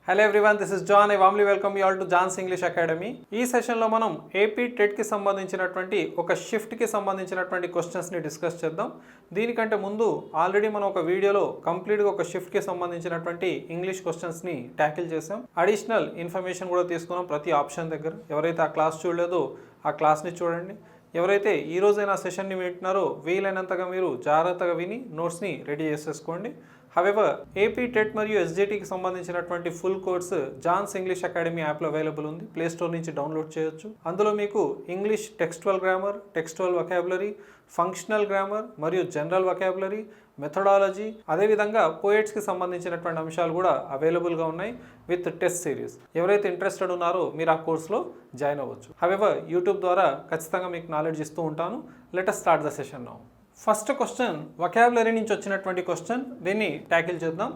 Hello everyone, this is John. I warmly welcome you all to John's English academy. ఈ సెషన్లో మనం AP టెట్కి సంబంధించినటువంటి ఒక షిఫ్ట్కి సంబంధించినటువంటి క్వశ్చన్స్ని డిస్కస్ చేద్దాం. దీనికంటే ముందు ఆల్రెడీ మనం ఒక వీడియోలో కంప్లీట్గా ఒక షిఫ్ట్కి సంబంధించినటువంటి ఇంగ్లీష్ క్వశ్చన్స్ని ట్యాకిల్ చేసాం. అడిషనల్ ఇన్ఫర్మేషన్ కూడా తీసుకున్నాం ప్రతి ఆప్షన్ దగ్గర. ఎవరైతే ఆ క్లాస్ చూడలేదో ఆ క్లాస్ని చూడండి. ఎవరైతే ఈ రోజైనా సెషన్ని వింటున్నారో వీలైనంతగా మీరు జాగ్రత్తగా విని నోట్స్ని రెడీ చేసేసుకోండి. హవెవర్ ఏపీ టెట్ మరియు ఎస్జిటికి సంబంధించినటువంటి full course Johne's English academy యాప్లో అవైలబుల్ ఉంది. ప్లే స్టోర్ నుంచి డౌన్లోడ్ చేయొచ్చు. అందులో మీకు English textual grammar, textual vocabulary, functional grammar మరియు జనరల్ వొకాబులరీ, మెథడాలజీ, అదేవిధంగా పోయెట్స్కి సంబంధించినటువంటి అంశాలు కూడా అవైలబుల్గా ఉన్నాయి విత్ టెస్ట్ సిరీస్. ఎవరైతే ఇంట్రెస్టెడ్ ఉన్నారో మీరు ఆ కోర్సులో జాయిన్ అవ్వచ్చు. హవెవర్ యూట్యూబ్ ద్వారా ఖచ్చితంగా మీకు నాలెడ్జ్ ఇస్తూ ఉంటాను. Let us start the session now. First question vocabulary నుంచి వచ్చినటువంటి క్వశ్చన్. దీన్ని ట్యాకిల్ చేద్దాం.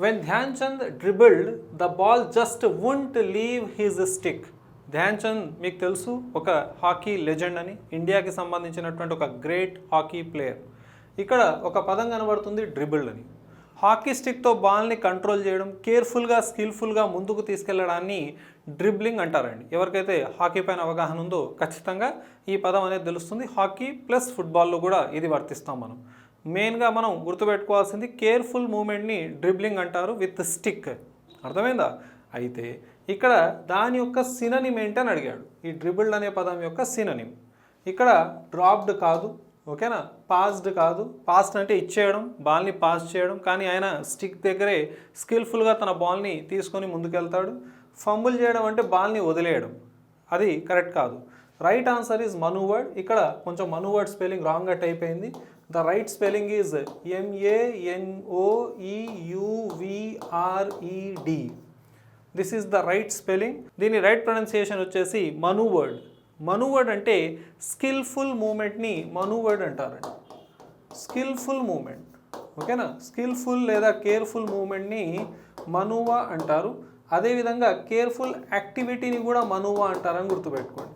When Dhyan Chand dribbled the ball just won't leave his stick. Dhyan Chand మీకు తెలుసు, ఒక హాకీ లెజెండ్ అని, ఇండియాకి సంబంధించినటువంటి ఒక గ్రేట్ హాకీ ప్లేయర్. ఇక్కడ ఒక పదం కనబడుతుంది డ్రిబుల్డ్ అని. హాకీ స్టిక్తో బాల్ని కంట్రోల్ చేయడం, కేర్ఫుల్గా స్కిల్ఫుల్గా ముందుకు తీసుకెళ్లడాన్ని డ్రిబ్లింగ్ అంటారండి. ఎవరికైతే హాకీ పైన అవగాహన ఉందో ఖచ్చితంగా ఈ పదం అనేది తెలుస్తుంది. హాకీ ప్లస్ ఫుట్బాల్లో కూడా ఇది వర్తిస్తాం మనం. మెయిన్గా మనం గుర్తుపెట్టుకోవాల్సింది కేర్ఫుల్ మూమెంట్ని డ్రిబ్లింగ్ అంటారు విత్ స్టిక్. అర్థమైందా? అయితే ఇక్కడ దాని యొక్క సిననిమ్ ఏంటని అడిగాడు. ఈ డ్రిబుల్డ్ అనే పదం యొక్క సిననిమ్ ఇక్కడ డ్రాప్డ్ కాదు, ఓకేనా, పాస్డ్ కాదు. పాస్డ్ అంటే ఇచ్చేయడం, బాల్ని పాస్ చేయడం, కానీ ఆయన స్టిక్ దగ్గరే స్కిల్ఫుల్గా తన బాల్ని తీసుకొని ముందుకెళ్తాడు. ఫంబుల్ చేయడం అంటే బాల్ని వదిలేయడం, అది కరెక్ట్ కాదు. Right answer is manoeuvred. ఇక్కడ కొంచెం మనూవర్డ్ స్పెల్లింగ్ రాంగ్గా టైప్ అయింది. The right spelling is MANOEUVRED. This is the right spelling. దీని రైట్ ప్రొనౌన్సియేషన్ వచ్చేసి మనూవర్డ్. మనూవర్డ్ అంటే స్కిల్ఫుల్ మూమెంట్ని మనూవర్డ్ అంటారండి. స్కిల్ఫుల్ మూమెంట్, ఓకేనా. స్కిల్ఫుల్ లేదా కేర్ఫుల్ మూమెంట్ని మనూవా అంటారు. అదేవిధంగా కేర్ఫుల్ యాక్టివిటీని కూడా మనూవా అంటారని గుర్తుపెట్టుకోండి.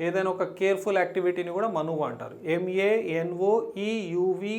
ఏదైనా ఒక కేర్ఫుల్ యాక్టివిటీని కూడా మనూవా అంటారు. MANOEUVRE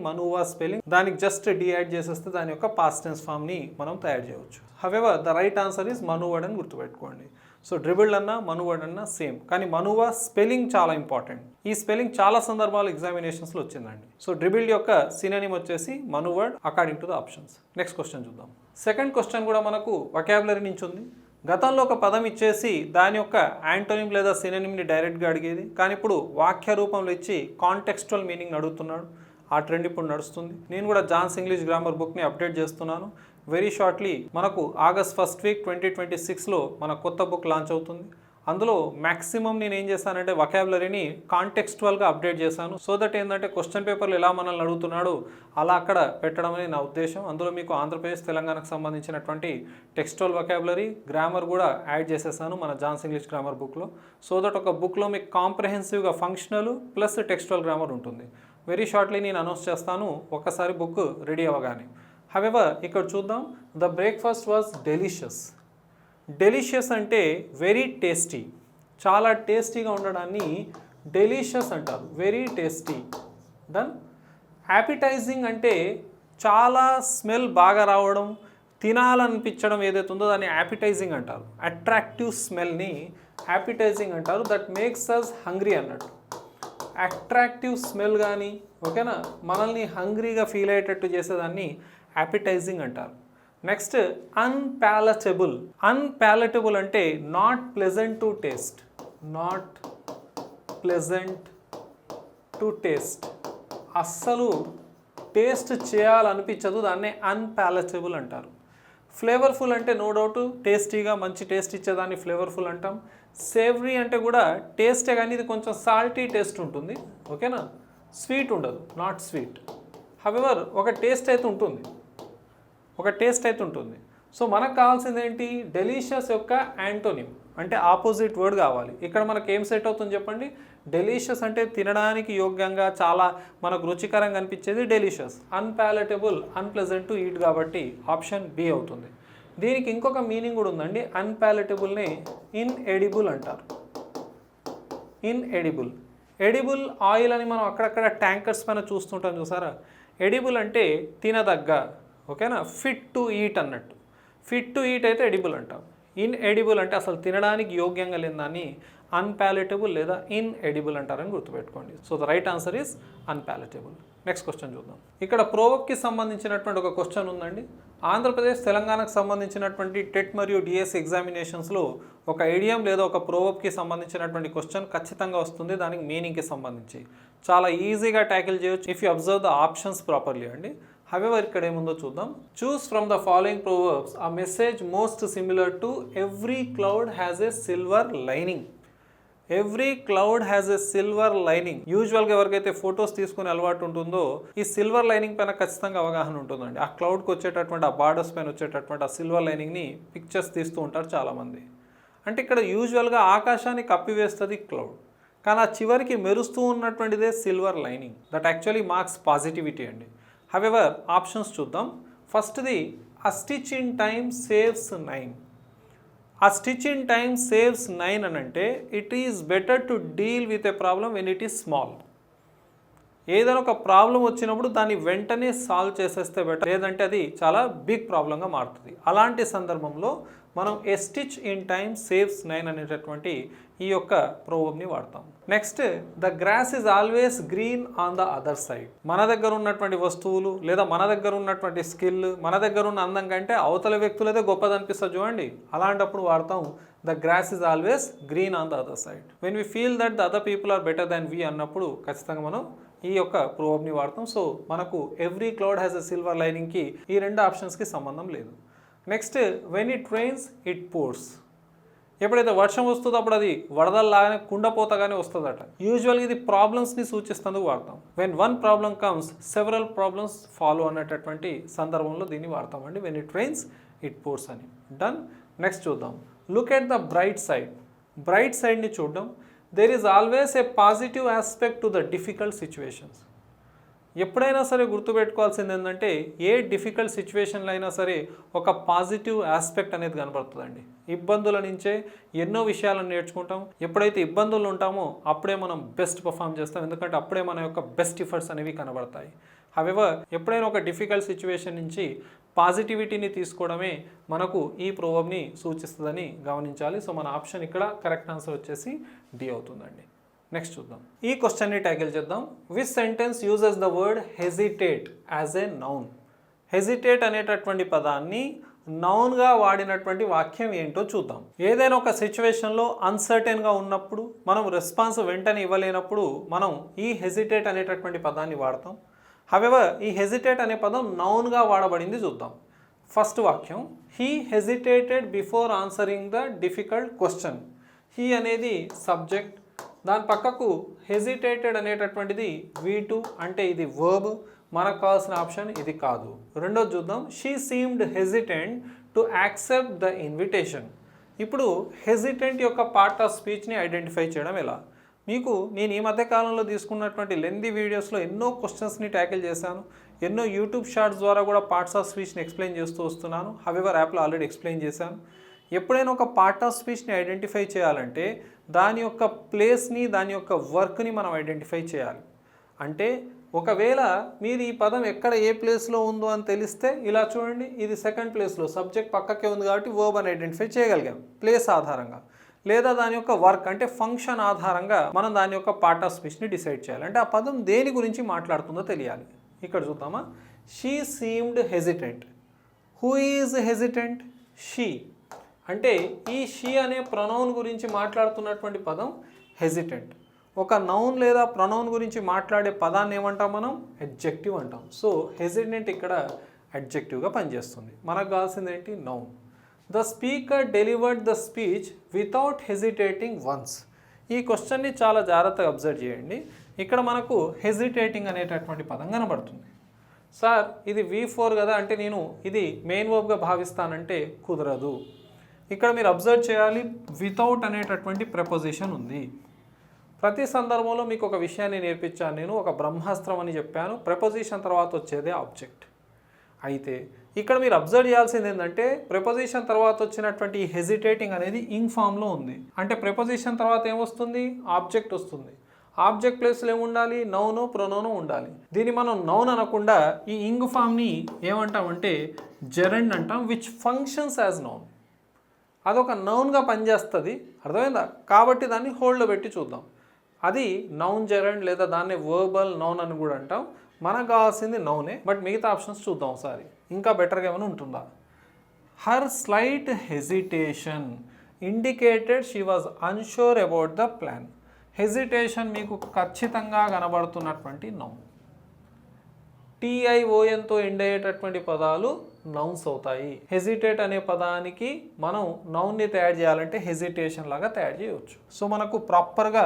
manoeuvre spelling. దానికి జస్ట్ డి యాడ్ చేసేస్తే దాని యొక్క పాస్ట్ టెన్స్ ఫామ్ని మనం తయారు చేయవచ్చు. However the right answer is manoeuvred అని గుర్తుపెట్టుకోండి. సో డ్రిబుల్డ్ అన్నా మనూవర్డ్ అన్నా సేమ్, కానీ మనూవా స్పెల్లింగ్ చాలా ఇంపార్టెంట్. ఈ స్పెల్లింగ్ చాలా సందర్భాలు ఎగ్జామినేషన్స్లో వచ్చిందండి. సో డ్రిబుల్డ్ యొక్క సినోనిమ్ వచ్చేసి manoeuvred according to the options. Next question చూద్దాం. సెకండ్ క్వశ్చన్ కూడా మనకు వొకాబులరీ నుంచి ఉంది. గతంలో ఒక పదం ఇచ్చేసి దాని యొక్క యాంటోనిమ్ లేదా సినోనిమ్ని డైరెక్ట్గా అడిగేది, కానీ ఇప్పుడు వాక్య రూపంలో ఇచ్చి కాంటెక్స్చువల్ మీనింగ్ అడుగుతున్నాడు. ఆ ట్రెండ్ ఇప్పుడు నడుస్తుంది. నేను కూడా జాన్స్ ఇంగ్లీష్ గ్రామర్ బుక్ని అప్డేట్ చేస్తున్నాను. వెరీ షార్ట్లీ మనకు August 1st వీక్ 2026లో మన కొత్త బుక్ లాంచ్ అవుతుంది. అందులో మ్యాక్సిమం నేను ఏం చేశానంటే వొకాబులరీని కాంటెక్స్చువల్గా అప్డేట్ చేశాను. సో దట్ ఏంటంటే క్వశ్చన్ పేపర్లు ఎలా మనల్ని అడుగుతున్నాడు అలా అక్కడ పెట్టడం అనేది నా ఉద్దేశం. అందులో మీకు ఆంధ్రప్రదేశ్, తెలంగాణకు సంబంధించినటువంటి టెక్స్టువల్ వొకాబులరీ, గ్రామర్ కూడా యాడ్ చేసేసాను మన జాన్స్ ఇంగ్లీష్ గ్రామర్ బుక్లో. సో దట్ ఒక బుక్లో మీకు కాంప్రహెన్సివ్గా ఫంక్షనల్ ప్లస్ టెక్స్టువల్ గ్రామర్ ఉంటుంది. వెరీ షార్ట్లీ నేను అనౌన్స్ చేస్తాను ఒకసారి బుక్ రెడీ అవ్వగానే. హవెవర్ ఇక్కడ చూద్దాం. The breakfast was delicious. Delicious అంటే వెరీ టేస్టీ, చాలా టేస్టీగా ఉండడాన్ని డెలిషియస్ అంటారు. Very tasty. దెన్ యాపిటైజింగ్ అంటే చాలా స్మెల్ బాగా రావడం, తినాలనిపించడం ఏదైతే ఉందో దాన్ని యాపిటైజింగ్ అంటారు. అట్రాక్టివ్ స్మెల్ని యాపిటైజింగ్ అంటారు. దట్ మేక్స్ అస్ హంగ్రీ అన్నట్టు. అట్రాక్టివ్ స్మెల్ కానీ, ఓకేనా, మనల్ని హంగ్రీగా ఫీల్ అయ్యేటట్టు చేసేదాన్ని యాపిటైజింగ్ అంటారు. నెక్స్ట్ అన్పాలటబుల్. అన్పాలటబుల్ అంటే not pleasant to taste. Not pleasant to taste, అస్సలు టేస్ట్ చేయాలనిపించదు, దాన్నే అన్పాలటబుల్ అంటారు. ఫ్లేవర్ఫుల్ అంటే నో డౌట్ టేస్టీగా మంచి టేస్ట్ ఇచ్చేదాన్ని ఫ్లేవర్ఫుల్ అంటాం. సేవరీ అంటే కూడా టేస్టే, కానీ ఇది కొంచెం సాల్టీ టేస్ట్ ఉంటుంది, ఓకేనా, స్వీట్ ఉండదు, నాట్ స్వీట్. హవెవర్ ఒక టేస్ట్ అయితే ఉంటుంది, ఒక టేస్ట్ అయితే ఉంటుంది. సో మనకు కావాల్సింది ఏంటి? డెలిషియస్ యొక్క యాంటోనిమ్ అంటే ఆపోజిట్ వర్డ్ కావాలి. ఇక్కడ మనకు ఏం సెట్ అవుతుంది చెప్పండి? డెలిషియస్ అంటే తినడానికి యోగ్యంగా, చాలా మనకు రుచికరంగా అనిపించేది డెలిషియస్. అన్పాలటబుల్, అన్ప్లెజెంట్ టు ఈట్ కాబట్టి ఆప్షన్ బి అవుతుంది. దీనికి ఇంకొక మీనింగ్ కూడా ఉందండి. అన్పాలటబుల్ని ఇన్ఎడిబుల్ అంటారు. ఇన్ఎడిబుల్. ఎడిబుల్ ఆయిల్ అని మనం అక్కడక్కడ ట్యాంకర్స్ పైన చూస్తుంటాం, చూసారా? ఎడిబుల్ అంటే తినదగ్గ, ఓకేనా, ఫిట్ టు ఈట్ అన్నట్టు. ఫిట్ టు ఈట్ అయితే ఎడిబుల్ అంటాం. ఇన్ఎడిబుల్ అంటే అసలు తినడానికి యోగ్యంగా లేని దాన్ని అన్పాలెటబుల్ లేదా ఇన్ఎడిబుల్ అంటారని గుర్తుపెట్టుకోండి. So the right answer is unpalatable. Next question చూద్దాం. ఇక్కడ ప్రోవర్బ్కి సంబంధించినటువంటి ఒక క్వశ్చన్ ఉందండి. ఆంధ్రప్రదేశ్ తెలంగాణకు సంబంధించినటువంటి టెట్ మరియు డిఎస్సి ఎగ్జామినేషన్స్లో ఒక ఐడియం లేదా ఒక ప్రోవర్బ్కి సంబంధించినటువంటి క్వశ్చన్ ఖచ్చితంగా వస్తుంది. దానికి మీనింగ్కి సంబంధించి చాలా ఈజీగా ట్యాకిల్ చేయొచ్చు if you observe the options properly అండి. హవెవర్ ఇక్కడ ఏముందో చూద్దాం. Choose from the following proverbs a message most similar to every cloud has a silver lining. Every cloud has a silver lining. యూజువల్గా ఎవరికైతే ఫొటోస్ తీసుకునే అలవాటు ఉంటుందో ఈ సిల్వర్ లైనింగ్ పైన ఖచ్చితంగా అవగాహన ఉంటుందండి. ఆ క్లౌడ్కి వచ్చేటటువంటి ఆ బార్డర్స్ పైన వచ్చేటటువంటి ఆ సిల్వర్ లైనింగ్ని పిక్చర్స్ తీస్తూ ఉంటారు చాలామంది. అంటే ఇక్కడ యూజువల్గా ఆకాశాన్ని కప్పివేస్తుంది క్లౌడ్, కానీ ఆ చివరికి మెరుస్తూ ఉన్నటువంటిదే silver lining. That actually marks positivity అండి. హవెవర్ ఆప్షన్స్ చూద్దాం. ఫస్ట్ది a stitch in time saves 9. A stitch in time saves 9 అని అంటే it is better to deal with a problem when it is small. ఏదైనా ఒక ప్రాబ్లం వచ్చినప్పుడు దాన్ని వెంటనే సాల్వ్ చేసేస్తే బెటర్, లేదంటే అది చాలా బిగ్ ప్రాబ్లంగా మారుతుంది. అలాంటి సందర్భంలో మనం a stitch in time saves 9 అనేటటువంటి ఈ యొక్క ప్రోవర్బ్ని వాడతాం. Next, the grass is always green on the other side. మన దగ్గర ఉన్నటువంటి వస్తువులు లేదా మన దగ్గర ఉన్నటువంటి స్కిల్, మన దగ్గర ఉన్న అందం కంటే అవతల వ్యక్తులైతే గొప్పదనిపిస్తుంది చూడండి, అలాంటప్పుడు వాడతాం the grass is always green on the other side. When we feel that the other people are better than we అన్నప్పుడు ఖచ్చితంగా మనం ఈ యొక్క ప్రోవర్బ్ని వాడతాం. సో మనకు every cloud has a silver లైనింగ్కి ఈ రెండు ఆప్షన్స్కి సంబంధం లేదు. Next, when it rains it pours. ఎప్పుడైతే వర్షం వస్తుందో అప్పుడు అది వరదల్లాగానే కుండపోతగానే వస్తుందట. యూజువల్గా ఇది ప్రాబ్లమ్స్ని సూచిస్తేందుకు వాడతాం. When one problem comes several problems follow అనేటటువంటి సందర్భంలో దీన్ని వాడతామండి. When it rains it pours అని. డన్. నెక్స్ట్ చూద్దాం. Look at the bright side. Bright సైడ్ని చూడడం. There is always a positive aspect to the difficult situations. ఎప్పుడైనా సరే గుర్తుపెట్టుకోవాల్సింది ఏంటంటే ఏ డిఫికల్ట్ సిచ్యువేషన్లో అయినా సరే ఒక పాజిటివ్ ఆస్పెక్ట్ అనేది కనబడుతుందండి. ఇబ్బందుల నుంచే ఎన్నో విషయాలను నేర్చుకుంటాం. ఎప్పుడైతే ఇబ్బందులు ఉంటామో అప్పుడే మనం బెస్ట్ పర్ఫామ్ చేస్తాం, ఎందుకంటే అప్పుడే మన యొక్క బెస్ట్ ఎఫర్ట్స్ అనేవి కనబడతాయి. హవెవర్ ఎప్పుడైనా ఒక డిఫికల్ట్ సిచ్యువేషన్ నుంచి పాజిటివిటీని తీసుకోవడమే మనకు ఈ ప్రోవర్బ్ని సూచిస్తుందని గమనించాలి. సో మన ఆప్షన్ ఇక్కడ కరెక్ట్ ఆన్సర్ వచ్చేసి డి అవుతుందండి. నెక్స్ట్ చూద్దాం. ఈ క్వశ్చన్ని ట్యాకిల్ చేద్దాం. Which sentence uses the word hesitate as a noun. Hesitate అనేటటువంటి పదాన్ని నౌన్గా వాడినటువంటి వాక్యం ఏంటో చూద్దాం. ఏదైనా ఒక సిచ్యువేషన్లో అన్సర్టెన్గా ఉన్నప్పుడు, మనం రెస్పాన్స్ వెంటనే ఇవ్వలేనప్పుడు మనం ఈ హెజిటేట్ అనేటటువంటి పదాన్ని వాడతాం. హవెవర్ ఈ హెజిటేట్ అనే పదం నౌన్గా వాడబడింది చూద్దాం. ఫస్ట్ వాక్యం, he hesitated before answering the difficult question. He అనేది సబ్జెక్ట్, దాని పక్కకు హెజిటేటెడ్ అనేటటువంటిది V2 అంటే ఇది వర్బ్. మనకు కావాల్సిన ఆప్షన్ ఇది కాదు. రెండోది చూద్దాం. She seemed hesitant to accept the invitation. ఇప్పుడు హెజిటెంట్ యొక్క పార్ట్ ఆఫ్ స్పీచ్ని ఐడెంటిఫై చేయడం ఎలా? మీకు నేను ఈ మధ్య కాలంలో తీసుకున్నటువంటి లెందీ వీడియోస్లో ఎన్నో క్వశ్చన్స్ని ట్యాకిల్ చేశాను. ఎన్నో యూట్యూబ్ షార్ట్స్ ద్వారా కూడా పార్ట్స్ ఆఫ్ స్పీచ్ని ఎక్స్ప్లెయిన్ చేస్తూ వస్తున్నాను. హవెవర్ యాప్లో ఆల్రెడీ ఎక్స్ప్లెయిన్ చేశాను. ఎప్పుడైనా ఒక పార్ట్ ఆఫ్ స్పీచ్ని ఐడెంటిఫై చేయాలంటే దాని యొక్క ప్లేస్ని, దాని యొక్క వర్క్ని మనం ఐడెంటిఫై చేయాలి. అంటే ఒకవేళ మీరు ఈ పదం ఎక్కడ ఏ ప్లేస్లో ఉందో అని తెలిస్తే ఇలా చూడండి, ఇది సెకండ్ ప్లేస్లో, సబ్జెక్ట్ పక్కకే ఉంది కాబట్టి వర్బ్ అని ఐడెంటిఫై చేయగలిగాం ప్లేస్ ఆధారంగా. లేదా దాని యొక్క వర్క్ అంటే ఫంక్షన్ ఆధారంగా మనం దాని యొక్క పార్ట్ ఆఫ్ స్పీచ్ని డిసైడ్ చేయాలి. అంటే ఆ పదం దేని గురించి మాట్లాడుతుందో తెలియాలి. ఇక్కడ చూద్దామా. She seemed hesitant. Who is hesitant? She. అంటే ఈ షీ అనే ప్రొనౌన్ గురించి మాట్లాడుతున్నటువంటి పదం హెజిటెంట్. ఒక నౌన్ లేదా ప్రొనౌన్ గురించి మాట్లాడే పదాన్ని ఏమంటాం మనం? అడ్జెక్టివ్ అంటాం. సో హెజిటెంట్ ఇక్కడ అడ్జెక్టివ్గా పనిచేస్తుంది. మనకు కావాల్సింది ఏంటి? Noun. The speaker delivered the speech without hesitating once. ఈ క్వశ్చన్ని చాలా జాగ్రత్తగా అబ్జర్వ్ చేయండి. ఇక్కడ మనకు హెజిటేటింగ్ అనేటటువంటి పదం కనబడుతుంది. సార్ ఇది V4 కదా, అంటే నేను ఇది మెయిన్ వర్బ్గా భావిస్తానంటే కుదరదు. ఇక్కడ మీరు అబ్జర్వ్ చేయాలి, వితౌట్ అనేటటువంటి ప్రెపోజిషన్ ఉంది. ప్రతి సందర్భంలో మీకు ఒక విషయాన్ని నేర్పించాను నేను, ఒక బ్రహ్మాస్త్రం అని చెప్పాను. ప్రెపోజిషన్ తర్వాత వచ్చేదే ఆబ్జెక్ట్. అయితే ఇక్కడ మీరు అబ్జర్వ్ చేయాల్సింది ఏంటంటే ప్రెపోజిషన్ తర్వాత వచ్చినటువంటి హెజిటేటింగ్ అనేది ఇంగ్ ఫామ్లో ఉంది. అంటే ప్రెపోజిషన్ తర్వాత ఏమొస్తుంది? ఆబ్జెక్ట్ వస్తుంది. ఆబ్జెక్ట్ ప్లేస్లో ఏముండాలి, నౌను ప్రొనౌను ఉండాలి. దీన్ని మనం నౌన్ అనకుండా ఈ ఇంగ్ ఫామ్ని ఏమంటామంటే జెరండ్ అంటాం, విచ్ ఫంక్షన్స్ యాజ్ నౌన్. అదొక నౌన్గా పనిచేస్తుంది, అర్థమైందా? కాబట్టి దాన్ని హోల్డ్లో పెట్టి చూద్దాం. అది నౌన్ జెరండ్ లేదా దాన్ని వర్బల్ నౌన్ అని కూడా అంటాం. మనకు కావాల్సింది నౌనే, బట్ మిగతా ఆప్షన్స్ చూద్దాం ఒకసారి, ఇంకా బెటర్గా ఏమైనా ఉంటుందా. Her slight hesitation indicated she was unsure about the plan. Hesitation మీకు ఖచ్చితంగా కనబడుతున్నటువంటి నౌన్. TIONతో ఎండ్ అయ్యేటటువంటి పదాలు నౌన్స్ అవుతాయి. హెజిటేట్ అనే పదానికి మనం నౌన్ని తయారు చేయాలంటే హెజిటేషన్ లాగా తయారు చేయవచ్చు. సో మనకు ప్రాపర్గా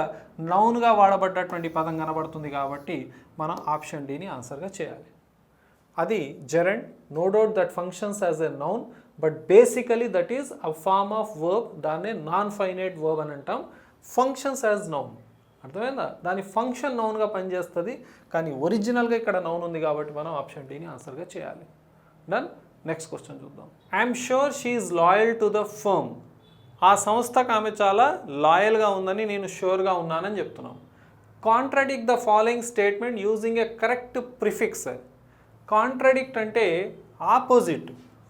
నౌన్గా వాడబడ్డటువంటి పదం కనబడుతుంది కాబట్టి మనం ఆప్షన్ Dని ఆన్సర్గా చేయాలి. అది gerund, no doubt that functions as a noun, but basically that is a form of verb. దాన్నే నాన్ ఫైనైట్ వర్బ్ అని అంటాం. ఫంక్షన్స్ యాజ్ నౌన్, అర్థమైందా? దాని ఫంక్షన్ నౌన్గా పనిచేస్తుంది, కానీ ఒరిజినల్గా ఇక్కడ నౌన్ ఉంది కాబట్టి మనం ఆప్షన్ Dని ఆన్సర్గా చేయాలి. డన్. నెక్స్ట్ క్వశ్చన్ చూద్దాం. I'm sure she is loyal to the firm. ఆ సంస్థకు ఆమె చాలా లాయల్గా ఉందని నేను షూర్గా ఉన్నానని చెప్తున్నాం. Contradict the following statement using a correct prefix. Contradict అంటే ఆపోజిట్,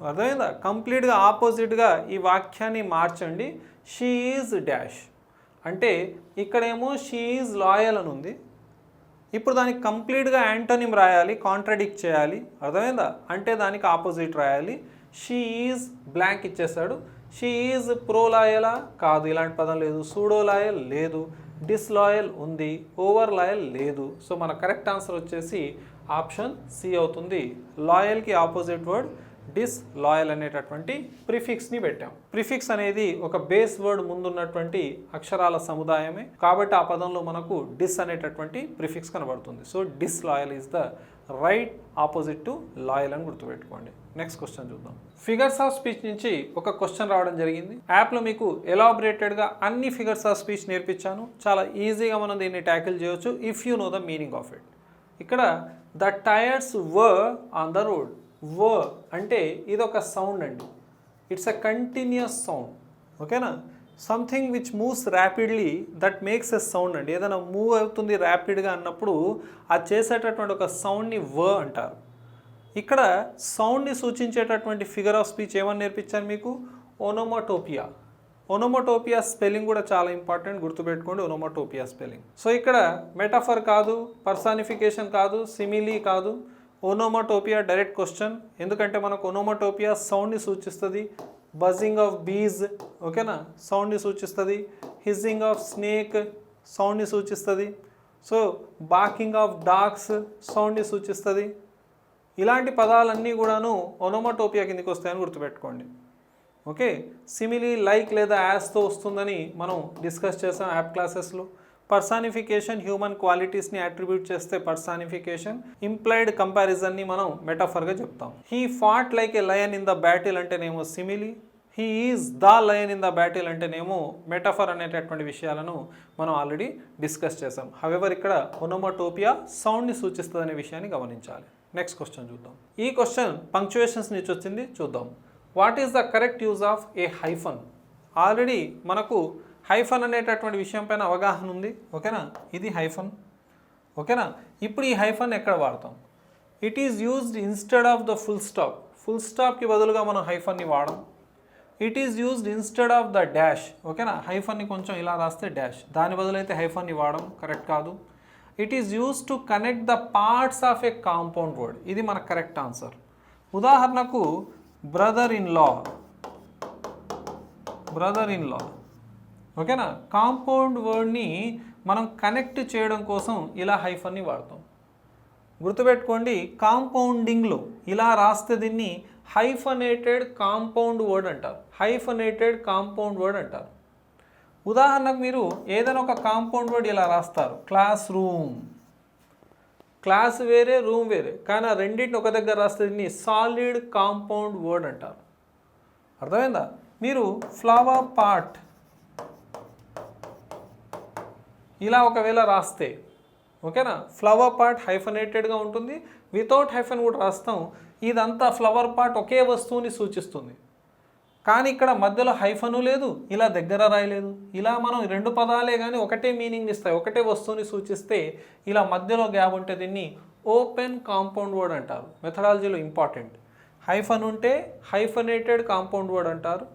అర్థమైందా? కంప్లీట్గా ఆపోజిట్గా ఈ వాక్యాన్ని మార్చండి. షీ ఈజ్ డాష్ అంటే ఇక్కడేమో షీ ఈజ్ లాయల్ అని ఉంది. ఇప్పుడు దానికి కంప్లీట్గా యాంటోనిమ్ రాయాలి, కాంట్రాడిక్ట్ చేయాలి, అర్థమైందా? అంటే దానికి ఆపోజిట్ రాయాలి. షీ ఈజ్ బ్లాంక్ ఇచ్చేస్తాడు. షీ ఈజ్ ప్రో లాయలా కాదు, ఇలాంటి పదం లేదు. సూడో లాయల్ లేదు, డిస్లాయల్ ఉంది, ఓవర్ లాయల్ లేదు. సో మన కరెక్ట్ ఆన్సర్ వచ్చేసి ఆప్షన్ C అవుతుంది. లాయల్కి ఆపోజిట్ వర్డ్ డిస్లాయల్ అనేటటువంటి ప్రిఫిక్స్ని పెట్టాం. ప్రిఫిక్స్ అనేది ఒక బేస్ వర్డ్ ముందున్నటువంటి అక్షరాల సముదాయమే కాబట్టి ఆ పదంలో మనకు డిస్ అనేటటువంటి ప్రిఫిక్స్ కనబడుతుంది. So disloyal is the right opposite to loyal అని గుర్తుపెట్టుకోండి. నెక్స్ట్ క్వశ్చన్ చూద్దాం. ఫిగర్స్ ఆఫ్ స్పీచ్ నుంచి ఒక క్వశ్చన్ రావడం జరిగింది. యాప్లో మీకు ఎలాబరేటెడ్గా అన్ని ఫిగర్స్ ఆఫ్ స్పీచ్ నేర్పించాను. చాలా ఈజీగా మనం దీన్ని ట్యాకిల్ చేయొచ్చు if you know the meaning of it. ఇక్కడ the tyres whir on the road. వ అంటే ఇది ఒక సౌండ్ అండి, ఇట్స్ అ కంటిన్యూస్ సౌండ్, ఓకేనా? Something which moves rapidly that makes a sound అండి. ఏదైనా మూవ్ అవుతుంది ర్యాపిడ్గా అన్నప్పుడు అది చేసేటటువంటి ఒక సౌండ్ని వ అంటారు. ఇక్కడ సౌండ్ని సూచించేటటువంటి ఫిగర్ ఆఫ్ స్పీచ్ ఏమని నేర్పించాను మీకు? ఓనోమోటోపియా. ఓనోమోటోపియా స్పెల్లింగ్ కూడా చాలా ఇంపార్టెంట్, గుర్తుపెట్టుకోండి ఓనోమోటోపియా స్పెల్లింగ్. సో ఇక్కడ మెటాఫర్ కాదు, పర్సానిఫికేషన్ కాదు, సిమిలీ కాదు, ఓనోమోటోపియా డైరెక్ట్ క్వశ్చన్. ఎందుకంటే మనకు ఓనోమోటోపియా సౌండ్ని సూచిస్తుంది. బజింగ్ ఆఫ్ బీజ్, ఓకేనా, సౌండ్ని సూచిస్తుంది. హిజ్జింగ్ ఆఫ్ స్నేక్ సౌండ్ని సూచిస్తుంది. సో బాకింగ్ ఆఫ్ డాగ్స్ సౌండ్ని సూచిస్తుంది. ఇలాంటి పదాలన్నీ కూడాను ఓనోమోటోపియా కిందకి వస్తాయని గుర్తుపెట్టుకోండి. ఓకే, సిమిలీ, లైక్ లేదా యాస్తో వస్తుందని మనం డిస్కస్ చేసాం యాప్ క్లాసెస్లో. పర్సానిఫికేషన్ హ్యూమన్ క్వాలిటీస్ని అట్రిబ్యూట్ చేస్తే పర్సానిఫికేషన్, ఇంప్లైడ్ కంపారిజన్ని మనం మెటాఫర్గా చెప్తాం. He fought like a lion in the battle అంటేనేమో simile, he is the lion in the battle అంటేనేమో మెటాఫర్ అనేటటువంటి విషయాలను మనం ఆల్రెడీ డిస్కస్ చేసాం. హవెవర్ ఇక్కడ ఓనోమోటోపియా సౌండ్ని సూచిస్తుంది అనే విషయాన్ని గమనించాలి. నెక్స్ట్ క్వశ్చన్ చూద్దాం. ఈ క్వశ్చన్ పంక్చుయేషన్స్ నుంచి వచ్చింది, చూద్దాం. What is the correct use of A hyphen? Already మనకు హైఫన్ అనేటటువంటి విషయం పైన అవగాహన ఉంది, ఓకేనా? ఇది హైఫన్, ఓకేనా? ఇప్పుడు ఈ హైఫన్ ఎక్కడ వాడతాం? It is used instead of the full stop. Full స్టాప్కి బదులుగా మనం హైఫన్ని వాడం. It is used instead of the dash, ఓకేనా? హైఫన్ని కొంచెం ఇలా రాస్తే డాష్, దాని బదులైతే హైఫన్ని వాడడం కరెక్ట్ కాదు. It is used to connect the parts of A compound word, ఇది మన కరెక్ట్ ఆన్సర్. ఉదాహరణకు brother in law, brother in law, ఓకేనా? కాంపౌండ్ వర్డ్ని మనం కనెక్ట్ చేయడం కోసం ఇలా హైఫన్ని వాడతాం. గుర్తుపెట్టుకోండి, కాంపౌండింగ్లో ఇలా రాస్తే దీన్ని హైఫనేటెడ్ కాంపౌండ్ వర్డ్ అంటారు. హైఫనేటెడ్ కాంపౌండ్ వర్డ్ అంటారు. ఉదాహరణకు మీరు ఏదైనా ఒక కాంపౌండ్ వర్డ్ ఇలా రాస్తారు, క్లాస్ రూమ్. క్లాస్ వేరే, రూమ్ వేరే, కానీ ఆ రెండింటిని ఒక దగ్గర రాస్తే దీన్ని సాలిడ్ కాంపౌండ్ వర్డ్ అంటారు. అర్థమైందా? మీరు ఫ్లవర్ పాట్ ఇలా ఒకవేళ రాస్తే, ఓకేనా, ఫ్లవర్ పార్ట్ హైఫనేటెడ్గా ఉంటుంది, వితౌట్ హైఫన్ కూడా రాస్తాం. ఇదంతా ఫ్లవర్ పార్ట్ ఒకే వస్తువుని సూచిస్తుంది. కానీ ఇక్కడ మధ్యలో హైఫను లేదు, ఇలా దగ్గర రాయలేదు. ఇలా మనం రెండు పదాలే కానీ ఒకటే మీనింగ్ ఇస్తాయి, ఒకటే వస్తువుని సూచిస్తే ఇలా మధ్యలో గ్యాప్ ఉంటే దీన్ని ఓపెన్ కాంపౌండ్ వర్డ్ అంటారు. మెథడాలజీలో ఇంపార్టెంట్. హైఫన్ ఉంటే హైఫనేటెడ్ కాంపౌండ్ వర్డ్ అంటారు.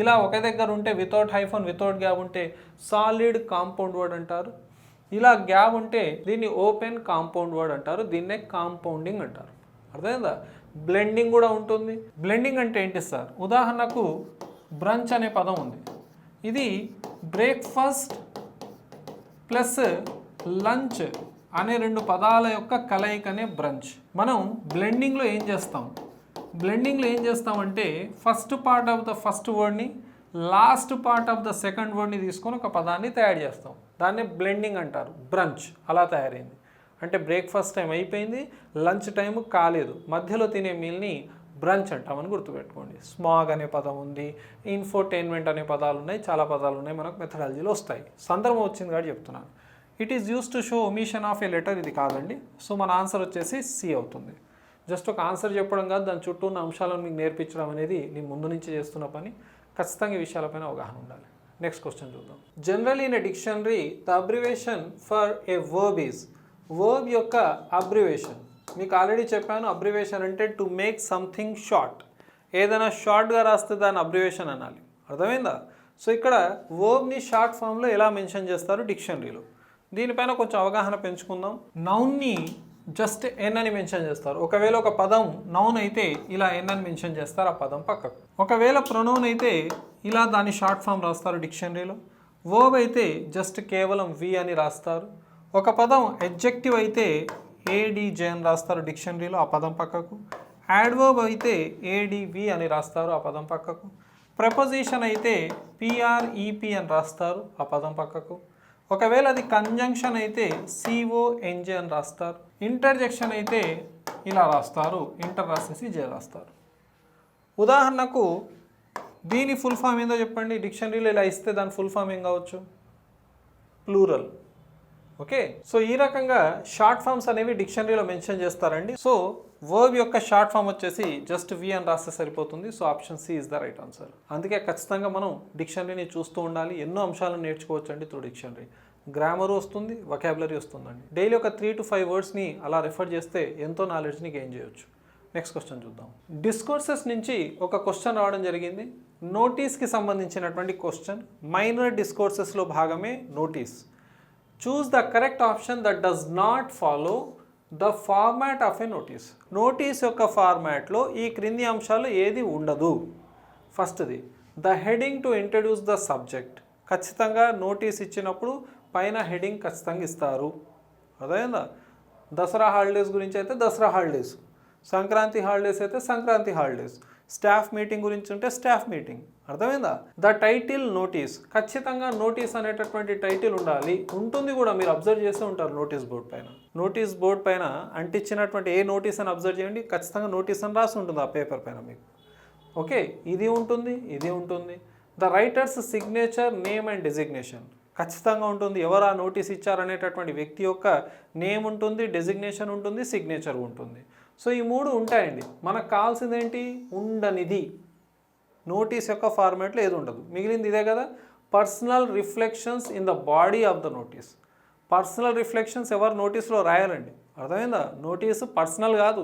ఇలా ఒక దగ్గర ఉంటే వితౌట్ హైఫన్ వితౌట్ గ్యాప్ ఉంటే సాలిడ్ కాంపౌండ్ వర్డ్ అంటారు. ఇలా గ్యాప్ ఉంటే దీన్ని ఓపెన్ కాంపౌండ్ వర్డ్ అంటారు. దీన్నే కాంపౌండింగ్ అంటారు. అర్థమైందా? బ్లెండింగ్ కూడా ఉంటుంది. బ్లెండింగ్ అంటే ఏంటి సార్? ఉదాహరణకు బ్రంచ్ అనే పదం ఉంది. ఇది బ్రేక్ఫాస్ట్ ప్లస్ లంచ్ అనే రెండు పదాల యొక్క కలయికనే బ్రంచ్. మనం బ్లెండింగ్లో ఏం చేస్తామంటే first part of the first వర్డ్ని last part of the second వర్డ్ని తీసుకొని ఒక పదాన్ని తయారు చేస్తాం. దాన్నే బ్లెండింగ్ అంటారు. బ్రంచ్ అలా తయారైంది. అంటే బ్రేక్ఫాస్ట్ టైం అయిపోయింది, లంచ్ టైం కాలేదు, మధ్యలో తినే మీల్ని బ్రంచ్ అంటామని గుర్తుపెట్టుకోండి. స్మాగ్ అనే పదం ఉంది, ఇన్ఫోటైన్మెంట్ అనే పదాలు ఉన్నాయి, చాలా పదాలు ఉన్నాయి, మనకు మెథడాలజీలో వస్తాయి. సందర్భం వచ్చింది కాబట్టి చెప్తున్నాను. It is use to show omission of A letter. ఇది కాదండి. సో మన ఆన్సర్ వచ్చేసి సి అవుతుంది. జస్ట్ ఒక ఆన్సర్ చెప్పడం కాదు, దాని చుట్టూ ఉన్న అంశాలను మీకు నేర్పించడం అనేది నేను ముందు నుంచి చేస్తున్న పని. ఖచ్చితంగా ఈ విషయాలపైన అవగాహన ఉండాలి. నెక్స్ట్ క్వశ్చన్ చూద్దాం. General in a dictionary the abbreviation for a verb is. Verb యొక్క అబ్రివేషన్ మీకు ఆల్రెడీ చెప్పాను. అబ్రివేషన్ అంటే టు మేక్ సంథింగ్ షార్ట్. ఏదైనా షార్ట్గా రాస్తే దాని అబ్రివేషన్ అనాలి. అర్థమైందా? సో ఇక్కడ వర్బ్ని షార్ట్ ఫామ్లో ఎలా మెన్షన్ చేస్తారు డిక్షనరీలో, దీనిపైన కొంచెం అవగాహన పెంచుకుందాం. నౌన్ని జస్ట్ ఎన్ అని మెన్షన్ చేస్తారు. ఒకవేళ ఒక పదం నౌన్ అయితే ఇలా ఎన్ అని మెన్షన్ చేస్తారు ఆ పదం పక్కకు. ఒకవేళ ప్రొనౌన్ అయితే ఇలా దాని షార్ట్ ఫామ్ రాస్తారు డిక్షనరీలో. వర్బ్ అయితే జస్ట్ కేవలం వి అని రాస్తారు. ఒక పదం ఎడ్జెక్టివ్ అయితే ఏడీజే అని రాస్తారు డిక్షనరీలో ఆ పదం పక్కకు. యాడ్వర్బ్ అయితే ఏడివి అని రాస్తారు ఆ పదం పక్కకు. ప్రపోజిషన్ అయితే పిఆర్ఈపి అని రాస్తారు ఆ పదం పక్కకు. ఒకవేళ అది కంజంక్షన్ అయితే సిఓఎన్జే అని రాస్తారు. ఇంటర్జెక్షన్ అయితే ఇలా రాస్తారు, ఇంటర్ రాసేసి జే రాస్తారు. ఉదాహరణకు దీని ఫుల్ ఫామ్ ఏందో చెప్పండి. డిక్షనరీలో ఇలా ఇస్తే దాని ఫుల్ ఫామ్ ఏం కావచ్చు? ప్లూరల్. ఓకే, సో ఈ రకంగా షార్ట్ ఫామ్స్ అనేవి డిక్షనరీలో మెన్షన్ చేస్తారండి. సో వర్బ్ యొక్క షార్ట్ ఫామ్ వచ్చేసి జస్ట్ వి అని రాస్తే సరిపోతుంది. So option C is the right answer. అందుకే ఖచ్చితంగా మనం డిక్షనరీని చూస్తూ ఉండాలి. ఎన్నో అంశాలను నేర్చుకోవచ్చు అండి త్రూ డిక్షనరీ. గ్రామర్ వస్తుంది, వొకాబులరీ వస్తుందండి. డైలీ ఒక 3 to 5 వర్డ్స్ని అలా రెఫర్ చేస్తే ఎంతో నాలెడ్జ్ని గెయిన్ చేయొచ్చు. నెక్స్ట్ క్వశ్చన్ చూద్దాం. డిస్కోర్సెస్ నుంచి ఒక క్వశ్చన్ రావడం జరిగింది. నోటీస్కి సంబంధించినటువంటి క్వశ్చన్. మైనర్ డిస్కోర్సెస్లో భాగమే notice. Choose the correct option that does not follow the format of A notice. Notice యొక్క ఫార్మాట్లో ఈ క్రింది అంశాలు ఏది ఉండదు. ఫస్ట్ది the heading to introduce the subject. ఖచ్చితంగా నోటీస్ ఇచ్చినప్పుడు పైన హెడింగ్ ఖచ్చితంగా ఇస్తారు. అదేందా? దసరా హాలిడేస్ గురించి అయితే దసరా హాలిడేస్, సంక్రాంతి హాలిడేస్ అయితే సంక్రాంతి హాలిడేస్, స్టాఫ్ మీటింగ్ గురించి ఉంటే స్టాఫ్ మీటింగ్. అర్థమైందా? The title notice. ఖచ్చితంగా నోటీస్ అనేటటువంటి టైటిల్ ఉండాలి. ఉంటుంది కూడా, మీరు అబ్జర్వ్ చేస్తూ ఉంటారు నోటీస్ బోర్డ్ పైన. నోటీస్ బోర్డ్ పైన అంటించినటువంటి ఏ నోటీస్ అని అబ్జర్వ్ చేయండి, ఖచ్చితంగా నోటీస్ అని రాసి ఉంటుంది ఆ పేపర్ పైన మీకు. ఓకే, ఇది ఉంటుంది, ఇది ఉంటుంది. The writers signature, name and designation ఖచ్చితంగా ఉంటుంది. ఎవరు ఆ నోటీస్ ఇచ్చారనేటటువంటి వ్యక్తి యొక్క నేమ్ ఉంటుంది, డెసిగ్నేషన్ ఉంటుంది, సిగ్నేచర్ ఉంటుంది. సో ఈ మూడు ఉంటాయండి. మనకు కావాల్సింది ఏంటి? ఉండనిది. నోటీస్ యొక్క ఫార్మాట్లో ఏది ఉండదు. మిగిలింది ఇదే కదా. Personal reflections in the body of the notice. Personal reflections ఎవరు నోటీస్లో రాయాలండి. అర్థమైందా? నోటీసు పర్సనల్ కాదు,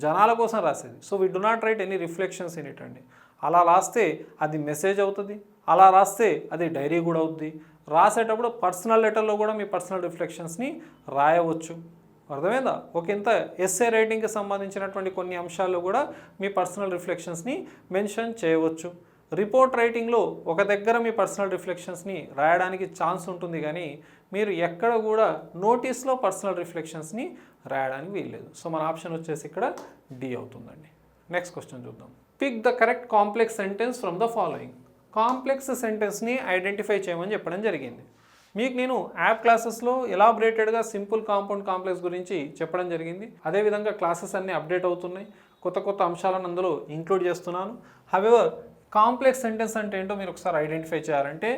జనాల కోసం రాసేది. So we do not right any reflections in it అండి. అలా రాస్తే అది మెసేజ్ అవుతుంది, అలా రాస్తే అది డైరీ కూడా అవుతుంది. రాసేటప్పుడు పర్సనల్ లెటర్లో కూడా మీ పర్సనల్ రిఫ్లెక్షన్స్ని రాయవచ్చు. అర్థమైందా? ఒక ఇంత ఎస్ఏ రైటింగ్కి సంబంధించినటువంటి కొన్ని అంశాల్లో కూడా మీ పర్సనల్ రిఫ్లెక్షన్స్ని మెన్షన్ చేయవచ్చు. రిపోర్ట్ రైటింగ్లో ఒక దగ్గర మీ పర్సనల్ రిఫ్లెక్షన్స్ని రాయడానికి ఛాన్స్ ఉంటుంది, కానీ మీరు ఎక్కడ కూడా నోటీస్లో పర్సనల్ రిఫ్లెక్షన్స్ని రాయడానికి వీల్లేదు. సో మన ఆప్షన్ వచ్చేసి ఇక్కడ డి అవుతుందండి. నెక్స్ట్ క్వశ్చన్ చూద్దాం. Pick the correct complex sentence from the following. Complex సెంటెన్స్ని ఐడెంటిఫై చేయమని చెప్పడం జరిగింది. మీకు నేను యాప్ క్లాసెస్లో ఎలాబరేటెడ్గా సింపుల్, కాంపౌండ్, కాంప్లెక్స్ గురించి చెప్పడం జరిగింది. అదేవిధంగా క్లాసెస్ అన్నీ అప్డేట్ అవుతున్నాయి. కొత్త కొత్త అంశాలను అందులో ఇంక్లూడ్ చేస్తున్నాను. హవెవర్ కాంప్లెక్స్ సెంటెన్స్ అంటే ఏంటో మీరు ఒకసారి ఐడెంటిఫై చేయాలంటే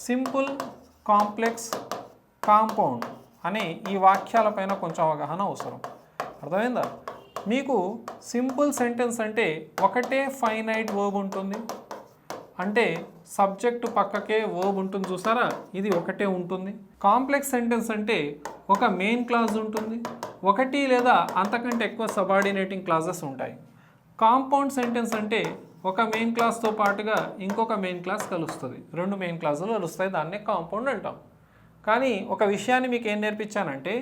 సింపుల్, కాంప్లెక్స్, కాంపౌండ్ అనే ఈ వాక్యాలపైన కొంచెం అవగాహన అవసరం. అర్థమైందా? మీకు సింపుల్ సెంటెన్స్ అంటే ఒకటే ఫైనైట్ వర్బ్ ఉంటుంది, అంటే సబ్జెక్టు పక్కకే వర్బ్ ఉంటుంది చూసారా, ఇది ఒకటే ఉంటుంది. కాంప్లెక్స్ సెంటెన్స్ అంటే ఒక మెయిన్ క్లాజ్ ఉంటుంది, ఒకటి లేదా అంతకంటే ఎక్కువ సబార్డినేటింగ్ క్లాజెస్ ఉంటాయి. కాంపౌండ్ సెంటెన్స్ అంటే ఒక మెయిన్ క్లాస్తో పాటుగా ఇంకొక మెయిన్ క్లాస్ కలుస్తుంది, రెండు మెయిన్ క్లాసులు కలుస్తాయి, దాన్నే కాంపౌండ్ అంటాం. కానీ ఒక విషయాన్ని మీకు ఏం నేర్పించానంటే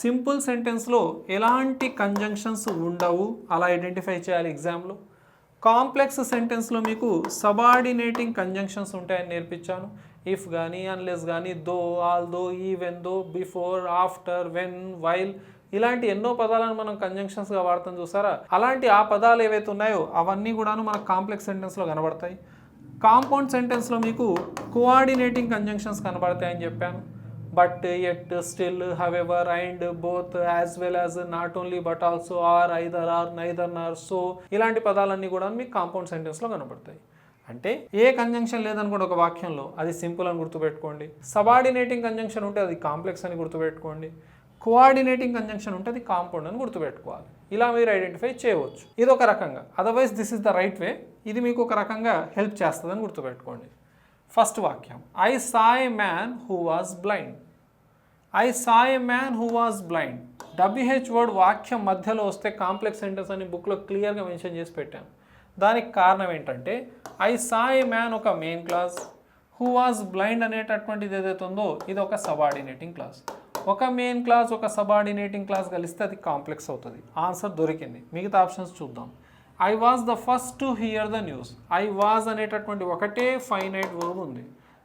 సింపుల్ సెంటెన్స్లో ఎలాంటి కంజంక్షన్స్ ఉండవు, అలా ఐడెంటిఫై చేయాలి ఎగ్జామ్లో. కాంప్లెక్స్ సెంటెన్స్లో మీకు సబార్డినేటింగ్ కంజంక్షన్స్ ఉంటాయని నేర్పించాను. ఇఫ్ కానీ, అన్లెస్ కానీ, though, although, even though, before, after, when, while, ఇలాంటి ఎన్నో పదాలను మనం కంజంక్షన్స్గా వాడతాం చూసారా. అలాంటి ఆ పదాలు ఏవైతే ఉన్నాయో అవన్నీ కూడాను మనకు కాంప్లెక్స్ సెంటెన్స్లో కనబడతాయి. కాంపౌండ్ సెంటెన్స్లో మీకు కోఆర్డినేటింగ్ కంజంక్షన్స్ కనబడతాయని చెప్పాను. But, yet, still, however, and, both, as well as, not only but also, or, either or, neither nor, so, ఇలాంటి పదాలన్నీ కూడా మీకు కాంపౌండ్ సెంటెన్స్లో కనబడతాయి. అంటే ఏ కంజంక్షన్ లేదనుకోండి ఒక వాక్యంలో, అది సింపుల్ అని గుర్తుపెట్టుకోండి. సబార్డినేటింగ్ కంజంక్షన్ ఉంటే అది కాంప్లెక్స్ అని గుర్తుపెట్టుకోండి. కోఆర్డినేటింగ్ కంజంక్షన్ ఉంటే అది కాంపౌండ్ అని గుర్తుపెట్టుకోవాలి. ఇలా మీరు ఐడెంటిఫై చేయవచ్చు. ఇది ఒక రకంగా. Otherwise this is the right way. ఇది మీకు ఒక రకంగా హెల్ప్ చేస్తుందని గుర్తుపెట్టుకోండి. ఫస్ట్ వాక్యం, I saw A man who was blind. I saw A man who was blind. WH word వాక్యం మధ్యలో వస్తే కాంప్లెక్స్ సెంటెన్స్ అని బుక్లో క్లియర్గా మెన్షన్ చేసి పెట్టాను. దానికి కారణం ఏంటంటే ఐ సా ఏ మ్యాన్ ఒక main class, who was blind అనేటటువంటిది ఏదైతే ఉందో ఇది ఒక సబార్డినేటింగ్ క్లాస్. ఒక మెయిన్ క్లాస్ ఒక సబార్డినేటింగ్ క్లాస్ కలిస్తే అది కాంప్లెక్స్ అవుతుంది. ఆన్సర్ దొరికింది. మిగతా ఆప్షన్స్ చూద్దాం. I was the first to hear the news. I was అనేటటువంటి ఒకటే ఫైనైట్ వర్బ్ ఉంది.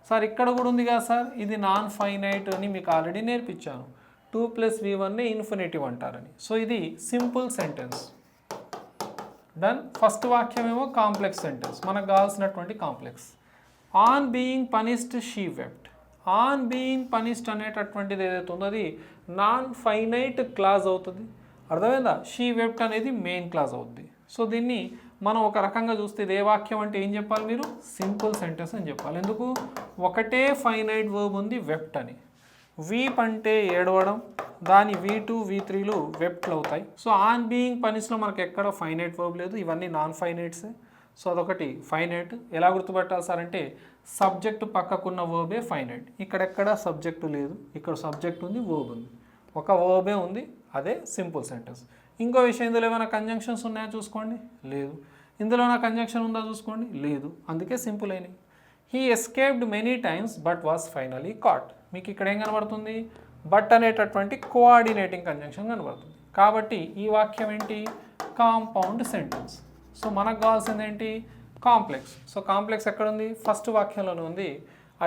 సార్ ఇక్కడ కూడా ఉంది కదా సార్, ఇది నాన్ ఫైనైట్ అని మీకు ఆల్రెడీ నేర్పించాను. 2+V1 ఇన్ఫినిటివ్ అంటారని. సో ఇది సింపుల్ సెంటెన్స్. డన్. ఫస్ట్ వాక్యం ఏమో కాంప్లెక్స్ సెంటెన్స్, మనకు కావాల్సినటువంటి complex. On being punished she wept. On being punished అనేటటువంటిది ఏదైతే ఉందో అది నాన్ ఫైనైట్ క్లాజ్ అవుతుంది. అర్థమైందా? షీ వెప్ట్ అనేది మెయిన్ క్లాజ్ అవుతుంది. సో దీన్ని మనం ఒక రకంగా చూస్తే ఇది ఏ వాక్యం అంటే ఏం చెప్పాలి మీరు? సింపుల్ సెంటెన్స్ అని చెప్పాలి. ఎందుకు? ఒకటే ఫైనైట్ వర్బ్ ఉంది వెప్ట్ అని. వీప్ అంటే ఏడవడం, దాని V2 V3లు వెప్ట్లు అవుతాయి. సో ఆన్ బీయింగ్ పనిష్లో మనకు ఎక్కడ ఫైనైట్ వర్బ్ లేదు, ఇవన్నీ నాన్ ఫైనైట్సే. సో అదొకటి ఫైనైట్. ఎలా గుర్తుపెట్టాలి సార్ అంటే సబ్జెక్టు పక్కకున్న వర్బే ఫైనైట్. ఇక్కడెక్కడ సబ్జెక్టు లేదు, ఇక్కడ సబ్జెక్ట్ ఉంది, వర్బ్ ఉంది, ఒక వర్బే ఉంది, అదే సింపుల్ సెంటెన్స్. ఇంకో విషయం, ఇందులో ఏమైనా కంజంక్షన్స్ ఉన్నాయో చూసుకోండి, లేదు. ఇందులో నా కంజంక్షన్ ఉందా చూసుకోండి, లేదు. అందుకే సింపుల్ అయినాయి. He escaped many times but was finally caught. మీకు ఇక్కడ ఏం కనబడుతుంది? బట్ అనేటటువంటి కోఆర్డినేటింగ్ కంజంక్షన్ కనబడుతుంది. కాబట్టి ఈ వాక్యం ఏంటి? Compound sentence. సో మనకు కావాల్సింది ఏంటి? కాంప్లెక్స్. సో కాంప్లెక్స్ ఎక్కడ ఉంది? ఫస్ట్ వాక్యంలోనే ఉంది.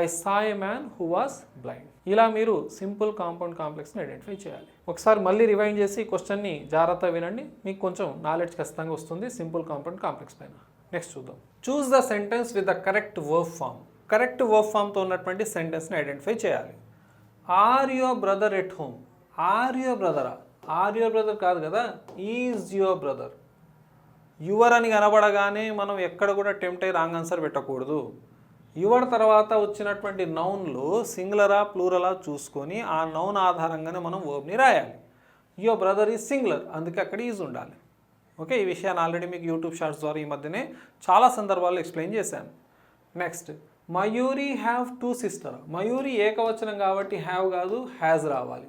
I saw A man who was blind. ఇలా మీరు సింపుల్ కాంపౌండ్ కాంప్లెక్స్ని ఐడెంటిఫై చేయాలి. ఒకసారి మళ్ళీ రివైండ్ చేసి క్వశ్చన్ని జాగ్రత్తగా వినండి, మీకు కొంచెం నాలెడ్జ్ ఖచ్చితంగా వస్తుంది సింపుల్ కాంపౌండ్ కాంప్లెక్స్ పైన. నెక్స్ట్ చూద్దాం. Choose the sentence with the correct verb form. Correct verb ఫామ్తో ఉన్నటువంటి సెంటెన్స్ని ఐడెంటిఫై చేయాలి. Are your brother at home. Are your బ్రదరా? ఆర్ యువర్ బ్రదర్ కాదు కదా, ఈజ్ యువర్ బ్రదర్. యువర్ అని కనబడగానే మనం ఎక్కడ కూడా టెంప్ట్ అయ్యి రాంగ్ ఆన్సర్ పెట్టకూడదు. యువర్ తర్వాత వచ్చినటువంటి నౌన్లు సింగులరా ప్లూరలా చూసుకొని ఆ నౌన్ ఆధారంగానే మనం వర్బ్ని రాయాలి. యువర్ బ్రదర్ ఈజ్ సింగులర్, అందుకే అక్కడ ఈజ్ ఉండాలి. ఓకే, ఈ విషయాన్ని ఆల్రెడీ మీకు యూట్యూబ్ షార్ట్స్ ద్వారా ఈ మధ్యనే చాలా సందర్భాల్లో ఎక్స్ప్లెయిన్ చేశాను. Next, Mayuri have 2 sister. Mayuri ఏకవచనం కాబట్టి హ్యావ్ కాదు, హ్యాజ్ రావాలి.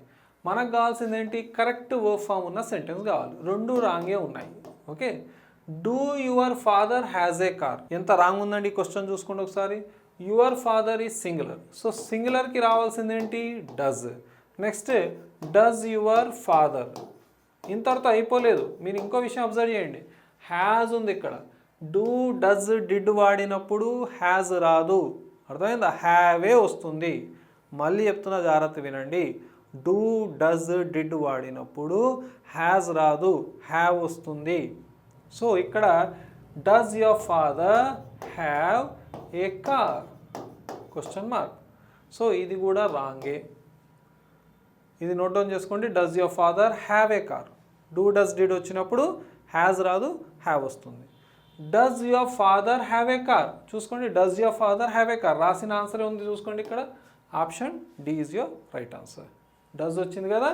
మనకు కావాల్సింది ఏంటి? కరెక్ట్ వర్బ్ ఫామ్ ఉన్న సెంటెన్స్ కావాలి. రెండు రాంగే ఉన్నాయి. Okay, do your father has a car. ఎంత రాంగ్ ఉందండి ఈ క్వశ్చన్ చూసుకోండి ఒకసారి. Your father is singular. So సింగులర్కి రావాల్సింది ఏంటి? Does. Next, does your father. ఇంతటితో అయిపోలేదు, మీరు ఇంకో విషయం అబ్జర్వ్ చేయండి. హ్యాజ్ ఉంది ఇక్కడ. డూ, డజ్, డిడ్ వాడినప్పుడు హ్యాజ్ రాదు. అర్థమైందా? హ్యావే వస్తుంది. మళ్ళీ చెప్తున్నా, జాగ్రత్త వినండి. డూ, డజ్, డిడ్ వాడినప్పుడు హ్యాజ్ రాదు, హ్యావ్ వస్తుంది. సో ఇక్కడ does your father have a car? Question mark. So ఇది కూడా రాంగే. ఇది నోట్ డౌన్ చేసుకోండి. Does your father have a car. Do, does, did వచ్చినప్పుడు హ్యాజ్ రాదు, హ్యావ్ వస్తుంది. Does your father have a car చూసుకోండి. Does your father have a car రాసిన ఆన్సర్ ఉంది చూసుకోండి. ఇక్కడ option D is your right answer. డస్ వచ్చింది కదా,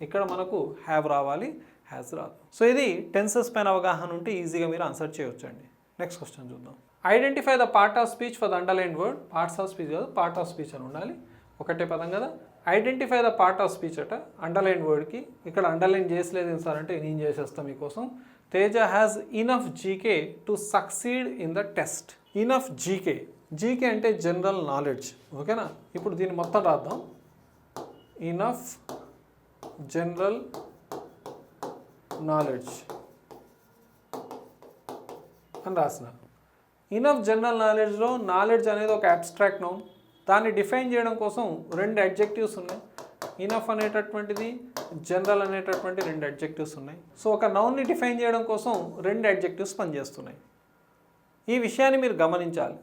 ఇక్కడ మనకు హ్యావ్ రావాలి, హ్యాజ్ రాదు. సో ఇది టెన్సెస్ పైన అవగాహన ఉంటే ఈజీగా మీరు ఆన్సర్ చేయొచ్చండి. నెక్స్ట్ క్వశ్చన్ చూద్దాం. Identify the part of speech for the underline word. Parts of speech కాదు, పార్ట్ ఆఫ్ స్పీచ్ అని ఉండాలి, ఒకటే పదం కదా. Identify the part of speech అట అండర్లైన్ వర్డ్కి. ఇక్కడ అండర్లైన్ చేసలేదు సార్ అంటే నేను చేసేస్తాను మీకోసం. Teja has enough GK to succeed in the test. Enough GK. GK అంటే జనరల్ నాలెడ్జ్, ఓకేనా. ఇప్పుడు దీన్ని మొత్తం రాద్దాం. ఇనఫ్ జనరల్ నాలెడ్జ్ అని రాసిన. ఇనఫ్ జనరల్ నాలెడ్జ్లో నాలెడ్జ్ అనేది ఒక అబ్స్ట్రాక్ట్ నౌన్. దాన్ని డిఫైన్ చేయడం కోసం రెండు అడ్జెక్టివ్స్ ఉన్నాయి. ఇనఫ్ అనేటటువంటిది, జనరల్ అనేటటువంటి రెండు అడ్జెక్టివ్స్ ఉన్నాయి. సో ఒక నౌన్ని డిఫైన్ చేయడం కోసం రెండు అడ్జెక్టివ్స్ పనిచేస్తున్నాయి. ఈ విషయాన్ని మీరు గమనించాలి.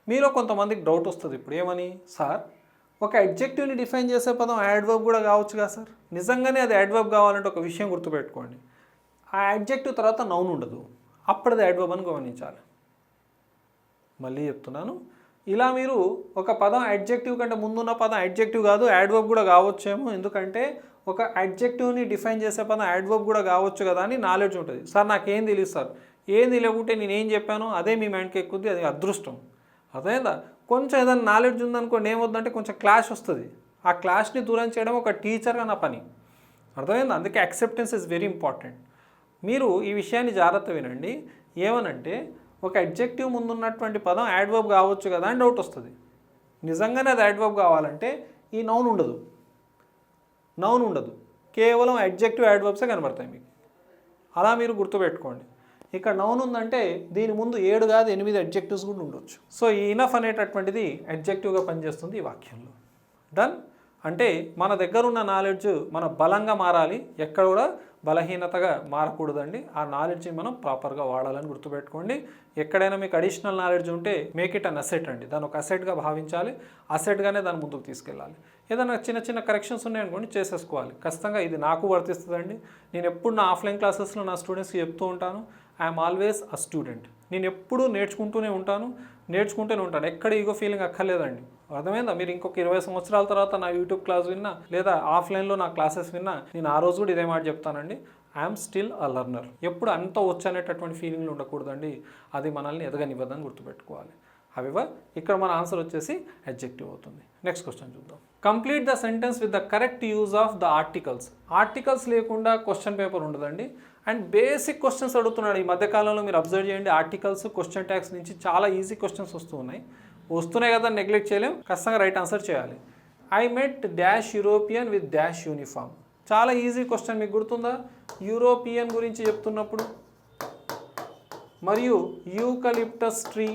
మీలో కొంతమందికి డౌట్ వస్తుంది ఇప్పుడు, ఏమని, సార్ ఒక అడ్జెక్టివ్ని డిఫైన్ చేసే పదం యాడ్వర్బ్ కూడా కావచ్చు కదా సార్. నిజంగానే అది యాడ్వర్బ్ కావాలంటే ఒక విషయం గుర్తుపెట్టుకోండి, ఆ అడ్జెక్టివ్ తర్వాత నౌన్ ఉండదు, అప్పుడది యాడ్వర్బ్ అని గమనించాలి. మళ్ళీ చెప్తున్నాను, ఇలా మీరు ఒక పదం అడ్జెక్టివ్ కంటే ముందున్న పదం అడ్జెక్టివ్ కాదు యాడ్వర్బ్ కూడా కావచ్చేమో, ఎందుకంటే ఒక అడ్జెక్టివ్ని డిఫైన్ చేసే పదం యాడ్వర్బ్ కూడా కావచ్చు కదా అని నాలెడ్జ్ ఉంటుంది. సార్ నాకేం తెలియదు సార్, ఏం తెలియకుంటే నేను ఏం చెప్పానో అదే మీ మైండ్కి ఎక్కుద్ది, అది అదృష్టం. అదేందా కొంచెం ఏదైనా నాలెడ్జ్ ఉందనుకోండి ఏమవుతుందంటే కొంచెం క్లాష్ వస్తుంది. ఆ క్లాష్ని దూరం చేయడం ఒక టీచర్గా నా పని, అర్థమైందా. అందుకే యాక్సెప్టెన్స్ ఇస్ వెరీ ఇంపార్టెంట్. మీరు ఈ విషయాన్ని జాగ్రత్త వినండి. ఏమనంటే ఒక అడ్జెక్టివ్ ముందున్నటువంటి పదం యాడ్వర్బ్ కావచ్చు కదా అని డౌట్ వస్తుంది. నిజంగానే అది యాడ్వర్బ్ కావాలంటే ఈ నౌన్ ఉండదు, కేవలం అడ్జెక్టివ్ యాడ్వర్బ్సే కనబడతాయి మీకు. అలా మీరు గుర్తుపెట్టుకోండి. ఇక్కడ నౌన్ ఉందంటే దీని ముందు 7 కాదు 8 అడ్జెక్టివ్స్ కూడా ఉండొచ్చు. సో ఈ ఇనఫ్ అనేటటువంటిది అడ్జెక్టివ్గా పనిచేస్తుంది ఈ వాక్యంలో. డన్. అంటే మన దగ్గర ఉన్న నాలెడ్జ్ మన బలంగా మారాలి, ఎక్కడ కూడా బలహీనతగా మారకూడదండి. ఆ నాలెడ్జ్ని మనం ప్రాపర్గా వాడాలని గుర్తుపెట్టుకోండి. ఎక్కడైనా మీకు అడిషనల్ నాలెడ్జ్ ఉంటే మేక్ ఇట్ అన్ అసెట్ అండి, దాన్ని ఒక అసెట్గా భావించాలి, అసెట్గానే దాన్ని ముందుకు తీసుకెళ్ళాలి. ఏదైనా చిన్న కరెక్షన్స్ ఉన్నాయనుకోండి చేసేసుకోవాలి. ఖచ్చితంగా ఇది నాకు వర్తిస్తుందండి. నేను ఎప్పుడు నా ఆఫ్లైన్ క్లాసెస్లో నా స్టూడెంట్స్కి చెప్తూ ఉంటాను, ఐఎమ్ ఆల్వేస్ అ స్టూడెంట్. నేను ఎప్పుడూ నేర్చుకుంటూనే ఉంటాను. ఎక్కడ ఈగో ఫీలింగ్ అక్కర్లేదండి, అర్థమైందా. మీరు ఇంకొక 20 సంవత్సరాల తర్వాత నా యూట్యూబ్ క్లాస్ విన్నా లేదా ఆఫ్లైన్లో నా క్లాసెస్ విన్నా నేను ఆ రోజు కూడా ఇదే మాట చెప్తానండి, ఐఎమ్ స్టిల్ అ లర్నర్. ఎప్పుడు అంత వచ్చు అనేటటువంటి ఫీలింగ్లు ఉండకూడదండి, అది మనల్ని ఎదగనివ్వదని గుర్తుపెట్టుకోవాలి. హవెవర్ ఇక్కడ మన ఆన్సర్ వచ్చేసి అడ్జెక్టివ్ అవుతుంది. నెక్స్ట్ క్వశ్చన్ చూద్దాం. Complete the sentence with the correct use of the articles. Articles లేకుండా క్వశ్చన్ పేపర్ ఉండదండి. అండ్ బేసిక్ క్వశ్చన్స్ అడుగుతున్నాడు ఈ మధ్యకాలంలో. మీరు అబ్జర్వ్ చేయండి, ఆర్టికల్స్ క్వశ్చన్ ట్యాగ్స్ నుంచి చాలా ఈజీ క్వశ్చన్స్ వస్తున్నాయి కదా, నెగ్లెక్ట్ చేయలేం. ఖచ్చితంగా రైట్ ఆన్సర్ చేయాలి. I met dash European with dash uniform. చాలా ఈజీ క్వశ్చన్, మీకు గుర్తుందా. యూరోపియన్ గురించి చెప్తున్నప్పుడు మరియు యూకలిప్టస్ ట్రీ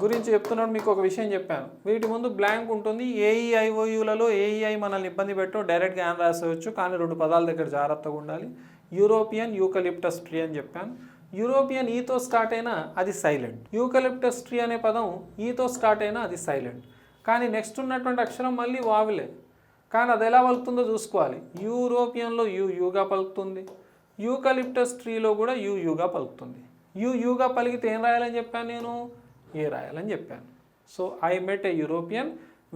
గురించి చెప్తున్నాడు. మీకు ఒక విషయం చెప్పాను, వీటి ముందు బ్లాంక్ ఉంటుంది. ఏఈఐఓయూలలో ఏఈఐ మనల్ని ఇబ్బంది పెట్టో డైరెక్ట్గా ఆన్ రాసేయచ్చు, కానీ 2 పదాల దగ్గర జాగ్రత్తగా ఉండాలి. యూరోపియన్ యూకలిప్టస్ ట్రీ అని చెప్పాను. యూరోపియన్ ఈతో స్టార్ట్ అయినా అది సైలెంట్, యూకలిప్టస్ ట్రీ అనే పదం ఈతో స్టార్ట్ అయినా అది సైలెంట్. కానీ నెక్స్ట్ ఉన్నటువంటి అక్షరం మళ్ళీ వావిలే, కానీ అది ఎలా పలుకుతుందో చూసుకోవాలి. యూరోపియన్లో యూగా పలుకుతుంది, యూకలిప్టస్ ట్రీలో కూడా యూగా పలుకుతుంది. యూగా పలికితే ఏం రాయాలని చెప్పాను నేను, ఏ రాయాలని చెప్పాను. So I met a European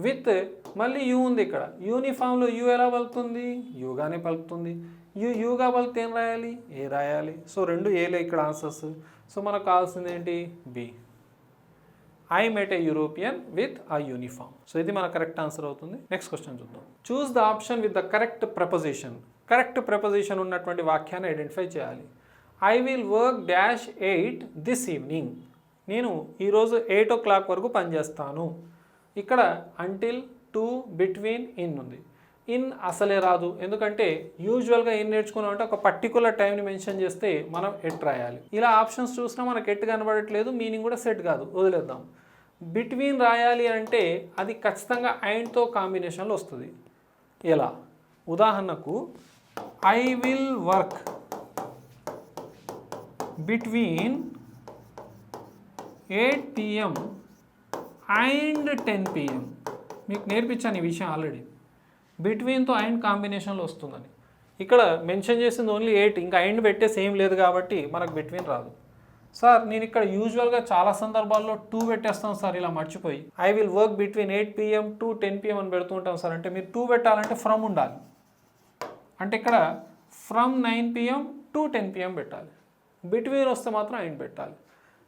with మళ్ళీ యూ ఉంది ఇక్కడ. యూనిఫామ్లో యూ ఎలా పలుకుతుంది, యూగానే పలుకుతుంది. యూగా పలికితే ఏం రాయాలి, ఏ రాయాలి. సో 2 ఏలే ఇక్కడ ఆన్సర్స్. సో మనకు కావాల్సింది ఏంటి, B. I met a European with a uniform. So ఇది మన కరెక్ట్ ఆన్సర్ అవుతుంది. నెక్స్ట్ క్వశ్చన్ చూద్దాం. Choose the option with the correct preposition. Correct preposition ఉన్నటువంటి వాక్యాన్ని ఐడెంటిఫై చేయాలి. I will work dash 8 this evening. నేను ఈరోజు 8 o'clock వరకు పనిచేస్తాను. ఇక్కడ అంటిల్, టు, బిట్వీన్, ఇన్ ఉంది. ఇన్ అసలే రాదు, ఎందుకంటే యూజువల్గా ఏం నేర్చుకున్నామంటే ఒక పర్టికులర్ టైంని మెన్షన్ చేస్తే మనం ఎట్ రాయాలి. ఇలా ఆప్షన్స్ చూసినా మనకు ఎట్ కనబడట్లేదు, మీనింగ్ కూడా సెట్ కాదు, వదిలేద్దాం. బిట్వీన్ రాయాలి అంటే అది ఖచ్చితంగా అండ్తో కాంబినేషన్లో వస్తుంది. ఎలా, ఉదాహరణకు I will work between 8 PM and 10 PM. మీకు నేర్పించాను ఈ విషయం ఆల్రెడీ. బిట్వీన్తో అండ్ కాంబినేషన్లో వస్తుందని. ఇక్కడ మెన్షన్ చేసింది ఓన్లీ 8, ఇంకా అండ్ పెట్టేసి ఏం లేదు కాబట్టి మనకు బిట్వీన్ రాదు. సార్ నేను ఇక్కడ యూజువల్గా చాలా సందర్భాల్లో 2 పెట్టేస్తాం సార్, ఇలా మర్చిపోయి I will work between 8 PM to 10 PM అని పెడుతూ ఉంటాం సార్. అంటే మీరు 2 పెట్టాలంటే ఫ్రమ్ ఉండాలి. అంటే ఇక్కడ ఫ్రమ్ 9 PM to 10 PM పెట్టాలి. బిట్వీన్ వస్తే మాత్రం ఇన్ పెట్టాలి.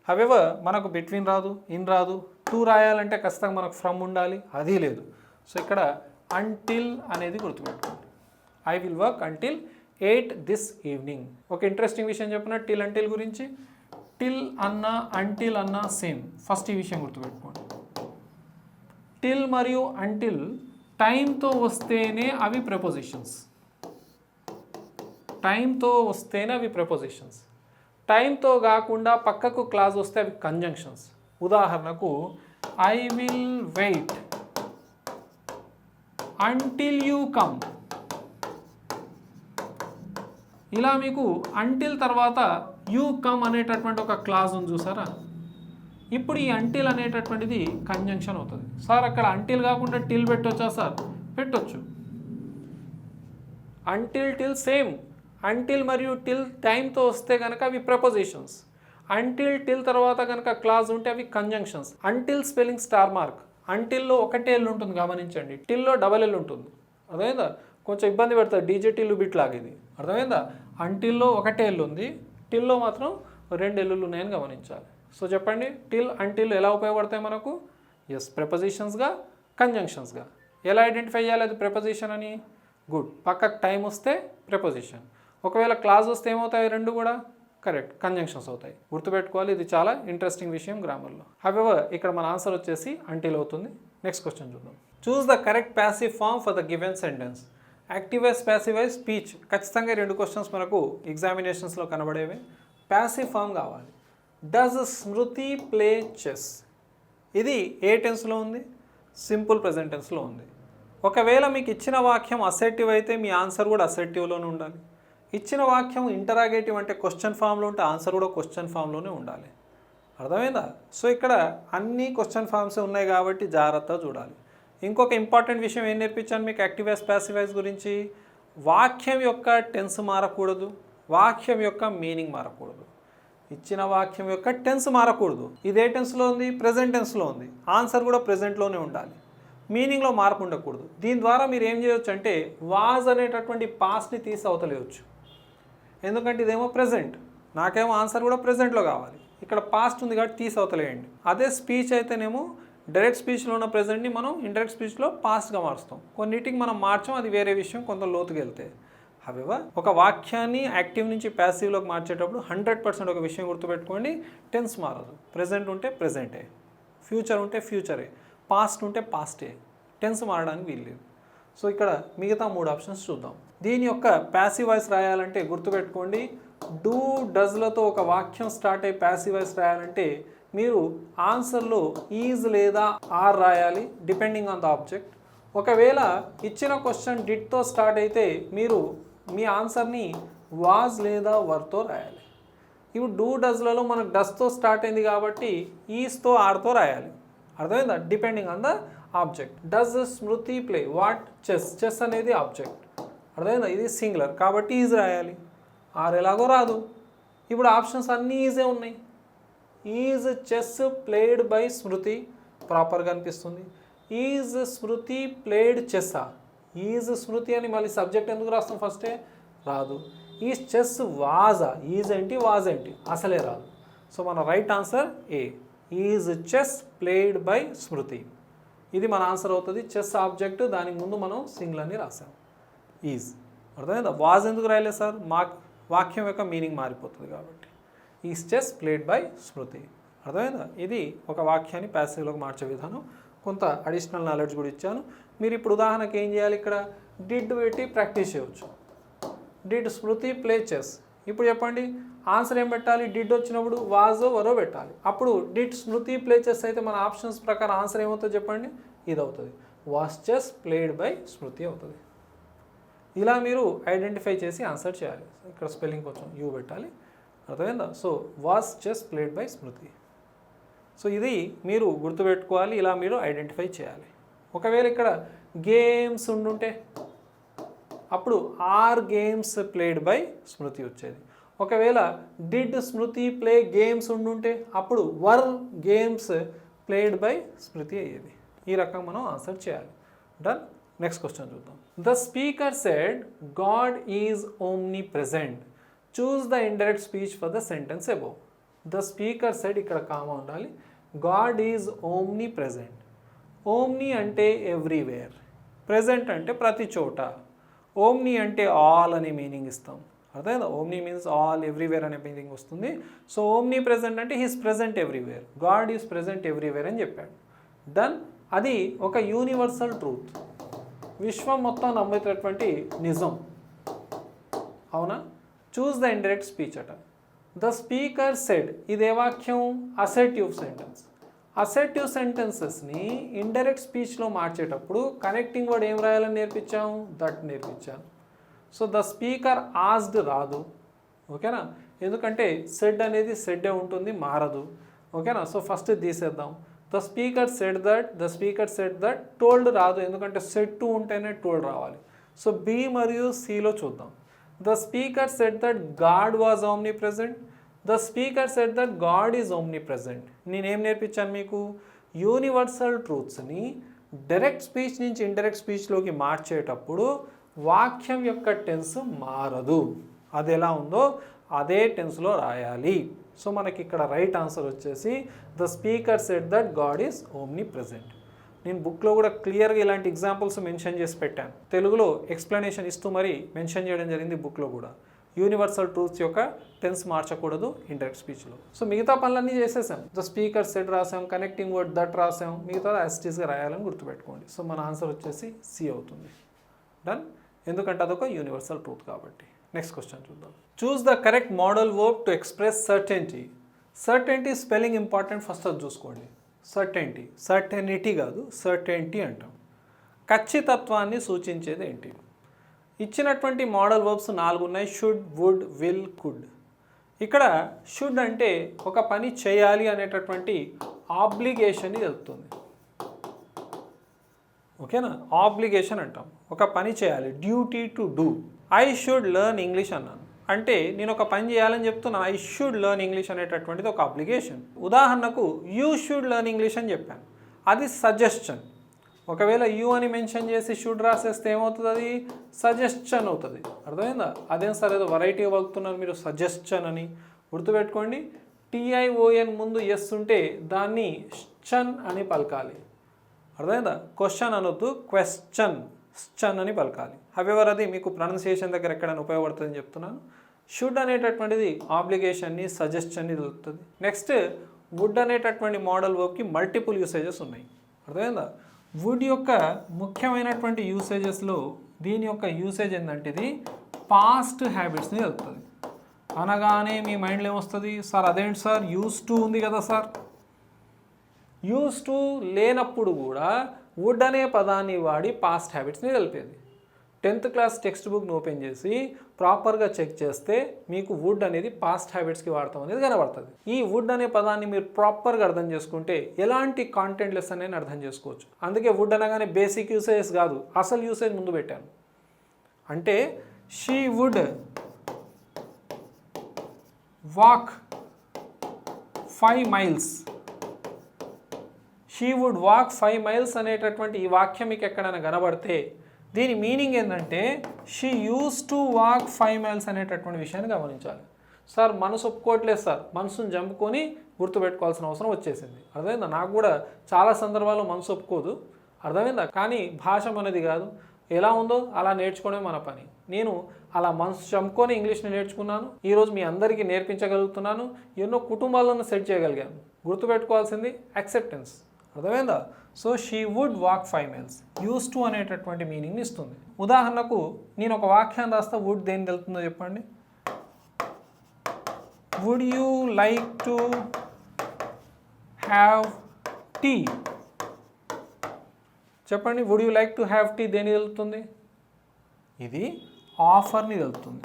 హవెవర్ మనకు బిట్వీన్ రాదు, ఇన్ రాదు. టు రాయాలంటే ఖచ్చితంగా మనకు ఫ్రమ్ ఉండాలి, అది లేదు. సో ఇక్కడ అంటిల్ అనేది గుర్తుపెట్టుకోండి. I will work until 8 this evening. ఒక ఇంట్రెస్టింగ్ విషయం చెప్పిన టిల్ అంటిల్ గురించి. టిల్ అన్న అంటిల్ అన్న సేమ్. ఫస్ట్ ఈ విషయం గుర్తుపెట్టుకోండి. టిల్ మరియు అంటిల్ టైంతో వస్తేనే అవి ప్రెపోజిషన్స్. టైంతో వస్తేనే అవి ప్రెపోజిషన్స్. టైంతో కాకుండా పక్కకు క్లాజ్ వస్తే అవి కంజంక్షన్స్. ఉదాహరణకు I will wait until you come. ఇలా మీకు అంటిల్ తర్వాత యూ కమ్ అనేటటువంటి ఒక క్లాజ్ ఉంది చూసారా. ఇప్పుడు ఈ అంటిల్ అనేటటువంటిది కంజంక్షన్ అవుతుంది. సార్ అక్కడ అంటిల్ కాకుండా టిల్ పెట్టొచ్చా సార్? పెట్టొచ్చు. Until till same. అంటిల్ మరియు టిల్ టైంతో వస్తే కనుక అవి ప్రపోజిషన్స్. అంటిల్ టిల్ తర్వాత కనుక క్లాజ్ ఉంటే అవి conjunctions. Until spelling star mark. అంటిల్లో ఒకటే ఎల్ ఉంటుంది గమనించండి, టిల్లో డబల్ ఎల్ ఉంటుంది. అర్థమైందా? కొంచెం ఇబ్బంది పెడతారు డీజేటీలు బిట్ లాగేది. అర్థమైందా? అంటిల్లో ఒకటే ఎల్ ఉంది, టిల్లో మాత్రం 2 ఎల్లులు ఉన్నాయని గమనించాలి. సో చెప్పండి, టిల్ అంటిల్ ఎలా ఉపయోగపడతాయి మనకు? ఎస్, ప్రెపోజిషన్స్గా, కంజంక్షన్స్గా. ఎలా ఐడెంటిఫై చేయాలి అది ప్రెపోజిషన్ అని? గుడ్, పక్కకు టైం వస్తే ప్రెపోజిషన్, ఒకవేళ క్లాజ్ వస్తే ఏమవుతాయి? 2 కూడా కరెక్ట్ కంజంక్షన్స్ అవుతాయి. గుర్తుపెట్టుకోవాలి, ఇది చాలా ఇంట్రెస్టింగ్ విషయం గ్రామర్లో. హవెవర్ ఇక్కడ మన ఆన్సర్ వచ్చేసి అంటిల్ అవుతుంది. నెక్స్ట్ క్వశ్చన్ చూద్దాం. Choose the correct passive form for the given sentence. Active voice, passive voice, speech. ఖచ్చితంగా 2 క్వశ్చన్స్ మనకు ఎగ్జామినేషన్స్లో కనబడేవి. ప్యాసివ్ ఫామ్ కావాలి. Does Smriti play chess? ఇది ఏ టెన్స్లో ఉంది? సింపుల్ ప్రెజెంట్ టెన్స్లో ఉంది. ఒకవేళ మీకు ఇచ్చిన వాక్యం అసెర్టివ్ అయితే మీ ఆన్సర్ కూడా అసెర్టివ్లోనే ఉండాలి. ఇచ్చిన వాక్యం ఇంటరాగేటివ్ అంటే క్వశ్చన్ ఫామ్లో ఉంటే ఆన్సర్ కూడా క్వశ్చన్ ఫామ్లోనే ఉండాలి. అర్థమైందా? సో ఇక్కడ అన్ని క్వశ్చన్ ఫామ్సే ఉన్నాయి కాబట్టి జాగ్రత్తగా చూడాలి. ఇంకొక ఇంపార్టెంట్ విషయం ఏం నేర్పించాను మీకు యాక్టివ్ వాయిస్, ప్యాసివ్ వాయిస్ గురించి? వాక్యం యొక్క టెన్స్ మారకూడదు, వాక్యం యొక్క మీనింగ్ మారకూడదు. ఇచ్చిన వాక్యం యొక్క టెన్స్ మారకూడదు. ఇదే టెన్స్లో ఉంది, ప్రెజెంట్ టెన్స్లో ఉంది, ఆన్సర్ కూడా ప్రెజెంట్లోనే ఉండాలి. మీనింగ్లో మార్పు ఉండకూడదు. దీని ద్వారా మీరు ఏం చేయొచ్చు అంటే వాజ్ అనేటటువంటి పాస్ట్ని తీసి అవతలేయచ్చు. ఎందుకంటే ఇదేమో ప్రెజెంట్, నాకేమో ఆన్సర్ కూడా ప్రెజెంట్లో కావాలి. ఇక్కడ పాస్ట్ ఉంది కాబట్టి తీసి అవతలేయండి. అదే స్పీచ్ అయితేనేమో డైరెక్ట్ స్పీచ్లో ఉన్న ప్రెజెంట్ని మనం ఇండైరెక్ట్ స్పీచ్లో పాస్ట్గా మారుస్తాం. కొన్నిటికి మనం మార్చాం, అది వేరే విషయం, కొంత లోతుకి వెళ్తే. హవెవర్ ఒక వాక్యాన్ని యాక్టివ్ నుంచి ప్యాసివ్లోకి మార్చేటప్పుడు 100% ఒక విషయం గుర్తుపెట్టుకోండి, టెన్స్ మారదు. ప్రెజెంట్ ఉంటే ప్రెజెంటే, ఫ్యూచర్ ఉంటే ఫ్యూచరే, పాస్ట్ ఉంటే పాస్టే, టెన్స్ మారడానికి వీల్లేదు. సో ఇక్కడ మిగతా 3 ఆప్షన్స్ చూద్దాం. దీని యొక్క ప్యాసివ్ వాయిస్ రాయాలంటే గుర్తుపెట్టుకోండి, డూ డస్లతో ఒక వాక్యం స్టార్ట్ అయ్యి ప్యాసివ్ వాయిస్ రాయాలంటే మీరు ఆన్సర్లో ఈజ్ లేదా ఆర్ రాయాలి, డిపెండింగ్ ఆన్ ద ఆబ్జెక్ట్. ఒకవేళ ఇచ్చిన క్వశ్చన్ డిడ్తో స్టార్ట్ అయితే మీరు మీ ఆన్సర్ని వాజ్ లేదా వర్తో రాయాలి. ఇప్పుడు డూ డస్లలో మనకు డస్తో స్టార్ట్ అయింది కాబట్టి ఈజ్తో ఆర్తో రాయాలి. అర్థమైందా? Depending on the object. Does Smriti play what chess? Chess అనేది ఆబ్జెక్ట్. అర్థమైందా? ఇది సింగులర్ కాబట్టి ఈజ్ రాయాలి. ఆర్ ఎలాగో రాదు. ఇప్పుడు ఆప్షన్స్ అన్నీ ఈజే ఉన్నాయి. Is chess played by Smriti ప్రాపర్గా అనిపిస్తుంది. ఈజ్ స్మృతి ప్లేడ్ చెస్సా? ఈజ్ స్మృతి అని మళ్ళీ సబ్జెక్ట్ ఎందుకు రాస్తాం? ఫస్టే రాదు. ఈజ్ చెస్ వాజా? ఈజ్ ఏంటి, వాజ్ ఏంటి? అసలే రాదు. సో మన right answer A, is chess played by Smriti. ఇది మన ఆన్సర్ అవుతుంది. చెస్ ఆబ్జెక్ట్, దానికి ముందు మనం సింగులర్ అని రాసాం, ఈజ్. అర్థమైందా? వాజ్ ఎందుకు రాయలేదు సార్? వాక్యం యొక్క మీనింగ్ మారిపోతుంది కాబట్టి. ఈజ్ చెస్ ప్లేడ్ బై స్మృతి. అర్థమైందా? ఇది ఒక వాక్యాన్ని ప్యాసివ్లోకి మార్చే విధానం. కొంత అడిషనల్ నాలెడ్జ్ కూడా ఇచ్చాను. మీరు ఇప్పుడు ఉదాహరణకి ఏం చేయాలి? ఇక్కడ డిడ్ పెట్టి ప్రాక్టీస్ చేయవచ్చు. Did Smriti play chess. ఇప్పుడు చెప్పండి ఆన్సర్ ఏం పెట్టాలి? డిడ్ వచ్చినప్పుడు వాజో వరో పెట్టాలి. అప్పుడు డిడ్ స్మృతి ప్లే చెస్ అయితే మన ఆప్షన్స్ ప్రకారం ఆన్సర్ ఏమవుతుంది చెప్పండి? ఇది అవుతుంది, వాస్ చెస్ ప్లేడ్ బై స్మృతి అవుతుంది. ఇలా మీరు ఐడెంటిఫై చేసి ఆన్సర్ చేయాలి. ఇక్కడ స్పెల్లింగ్ కొంచెం యూ పెట్టాలి. అర్థమైందా? So was chess played by Smriti. So ఇది మీరు గుర్తుపెట్టుకోవాలి, ఇలా మీరు ఐడెంటిఫై చేయాలి. ఒకవేళ ఇక్కడ గేమ్స్ ఉండుంటే అప్పుడు ఆర్ గేమ్స్ ప్లేడ్ బై స్మృతి వచ్చేది. ఒకవేళ డిడ్ స్మృతి ప్లే గేమ్స్ ఉండుంటే అప్పుడు వర్ గేమ్స్ ప్లేడ్ బై స్మృతి అయ్యేది. ఈ రకంగా మనం ఆన్సర్ చేయాలి. డన్. నెక్స్ట్ క్వశ్చన్ చూద్దాం. The speaker said God is omni present. Choose the indirect speech for the sentence above. The speaker said, ఇక్కడ కామా ఉండాలి. God is omni present. Omni అంటే everywhere, present అంటే ప్రతి చోట, ఓమ్ని అంటే all అనే meaning ఇస్తాం. అర్థమైందా? ఓమ్ని మీన్స్ ఆల్, ఎవ్రీవేర్ అనే మీనింగ్ వస్తుంది. సో ఓమ్ని ప్రెజెంట్ అంటే he's present everywhere, God is present everywhere అని చెప్పాడు. డన్. అది ఒక యూనివర్సల్ ట్రూత్, విశ్వం మొత్తం నమ్మేటటువంటి నిజం. అవునా? చూస్ ద ఇండైరెక్ట్ స్పీచ్ అట. ద స్పీకర్ సెడ్, ఇదే వాక్యం అసెర్టివ్ సెంటెన్స్. అసెర్టివ్ సెంటెన్సెస్ని ఇండైరెక్ట్ స్పీచ్లో మార్చేటప్పుడు కనెక్టింగ్ వర్డ్ ఏం రాయాలని నేర్పించాము? దట్ నేర్పించాను. సో ద స్పీకర్ ఆస్డ్ రాదు, ఓకేనా? ఎందుకంటే సెడ్ అనేది సెడ్డే ఉంటుంది, మారదు, ఓకేనా? సో ఫస్ట్ తీసేద్దాం. The speaker said that, the speaker said that. Told రాదు, ఎందుకంటే సెడ్ టు ఉంటేనే టోల్డ్ రావాలి. సో బి మరియు సిలో చూద్దాం. The speaker said that God was omni present. The speaker said that God is omni present. నేనేం నేర్పించాను మీకు? యూనివర్సల్ ట్రూత్స్ని డైరెక్ట్ స్పీచ్ నుంచి ఇండైరెక్ట్ స్పీచ్లోకి మార్చేటప్పుడు వాక్యం యొక్క టెన్స్ మారదు, అది ఎలా ఉందో అదే టెన్స్లో రాయాలి. సో మనకి ఇక్కడ రైట్ ఆన్సర్ వచ్చేసి the speaker said that God is omni present. నేను బుక్లో కూడా క్లియర్గా ఇలాంటి ఎగ్జాంపుల్స్ మెన్షన్ చేసి పెట్టాను, తెలుగులో ఎక్స్ప్లెనేషన్ ఇస్తూ మరీ మెన్షన్ చేయడం జరిగింది బుక్లో కూడా. యూనివర్సల్ ట్రూత్స్ యొక్క టెన్స్ మార్చకూడదు ఇండైరెక్ట్ స్పీచ్లో. సో మిగతా పనులన్నీ చేసేసాం. ద స్పీకర్ సెడ్ రాసాం, కనెక్టింగ్ వర్డ్ దట్ రాసాం, మిగతా యాస్టీస్గా రాయాలని గుర్తుపెట్టుకోండి. సో మన ఆన్సర్ వచ్చేసి సి అవుతుంది. డన్. ఎందుకంటే అదొక యూనివర్సల్ ట్రూత్ కాబట్టి. నెక్స్ట్ క్వశ్చన్ చూద్దాం. Choose the correct model verb to express certainty. Certainty spelling important, first అది చూసుకోండి. సర్టెనిటీ, సర్టెనిటీ కాదు, సర్టెనిటీ అంటాం. ఖచ్చితత్వాన్ని సూచించేది ఏంటి? ఇచ్చినటువంటి మోడల్ వర్బ్స్ 4 ఉన్నాయి. Should, would, will, could. ఇక్కడ షుడ్ అంటే ఒక పని చేయాలి అనేటటువంటి ఆబ్లిగేషన్ని తెలుపుతుంది, ఓకేనా? ఆబ్లిగేషన్ అంటాం, ఒక పని చేయాలి, duty to do. I should learn English అన్నాను అంటే నేను ఒక పని చేయాలని చెప్తున్నాను. ఐ షుడ్ లెర్న్ ఇంగ్లీష్ అనేటటువంటిది ఒక అబ్లిగేషన్. ఉదాహరణకు యూ షుడ్ లెర్న్ ఇంగ్లీష్ అని చెప్పాను, అది సజెషన్. ఒకవేళ యూ అని మెన్షన్ చేసి షుడ్ రాసేస్తే ఏమవుతుంది? అది సజెషన్ అవుతుంది. అర్థమైందా? అదేం సార్ ఏదో వెరైటీగా పలుకుతున్నారు మీరు సజెషన్ అని. గుర్తుపెట్టుకోండి, టిఐఓఎన్ ముందు ఎస్ ఉంటే దాన్ని షన్ అని పలకాలి. అర్థమైందా? క్వశ్చన్ అనొద్దు, క్వశ్చన్, స్చన్ అని పలకాలి. హవెవర్ అది మీకు ప్రొనౌన్సియేషన్ దగ్గర ఎక్కడైనా ఉపయోగపడుతుందని చెప్తున్నాను. షుడ్ అనేటటువంటిది ఆబ్లిగేషన్ని, సజెషన్ని తెలుపుతుంది. నెక్స్ట్ వుడ్ అనేటటువంటి మోడల్ వర్బ్కి మల్టిపుల్ యూసేజెస్ ఉన్నాయి. అర్థమైందా? వుడ్ యొక్క ముఖ్యమైనటువంటి యూసేజెస్లో దీని యొక్క యూసేజ్ ఏంటంటే ఇది పాస్ట్ హ్యాబిట్స్ని తెలుపుతుంది. అనగానే మీ మైండ్లో ఏమొస్తుంది? సార్ అదేంటి సార్, యూస్ టు ఉంది కదా సార్. యూస్ టు లేనప్పుడు కూడా వుడ్ అనే పదాన్ని వాడి పాస్ట్ హ్యాబిట్స్ని తెలిపేది. 10th క్లాస్ టెక్స్ట్ బుక్ని ఓపెన్ చేసి ప్రాపర్గా చెక్ చేస్తే మీకు వుడ్ అనేది పాస్ట్ హ్యాబిట్స్కి వాడతాం అనేది కనబడుతుంది. ఈ వుడ్ అనే పదాన్ని మీరు ప్రాపర్గా అర్థం చేసుకుంటే ఎలాంటి కాంటెంట్ లెస్ అనేది అర్థం చేసుకోవచ్చు. అందుకే వుడ్ అనగానే బేసిక్ యూసేజెస్ కాదు, అసలు యూసేజ్ ముందు పెట్టాను. అంటే she would walk 5 miles. She would walk 5 miles అనేటటువంటి ఈ వాక్యం మీకు ఎక్కడైనా కనబడితే దీని మీనింగ్ ఏంటంటే she use to walk 5 miles అనేటటువంటి విషయాన్ని గమనించాలి. సార్ మనసు ఒప్పుకోవట్లేదు సార్, మనసును జంపుకొని గుర్తుపెట్టుకోవాల్సిన అవసరం వచ్చేసింది. అర్థమైందా? నాకు కూడా చాలా సందర్భాల్లో మనసు ఒప్పుకోదు, అర్థమైందా? కానీ భాష మనది కాదు, ఎలా ఉందో అలా నేర్చుకోవడమే మన పని. నేను అలా మనసు చంపుకొని ఇంగ్లీష్ని నేర్చుకున్నాను, ఈరోజు మీ అందరికీ నేర్పించగలుగుతున్నాను, ఎన్నో కుటుంబాలను సెట్ చేయగలిగాను. గుర్తుపెట్టుకోవాల్సింది యాక్సెప్టెన్స్. అర్థమైందా? So she would walk 5 miles used to అనేటటువంటి మీనింగ్ని ఇస్తుంది. ఉదాహరణకు నేను ఒక వాక్యాన్ని రాస్తా, వుడ్ దేని తెలుతుందో చెప్పండి. Would you like to have tea? చెప్పండి, would you like to have tea దేని తెలుపుతుంది? ఇది ఆఫర్ని తెలుపుతుంది.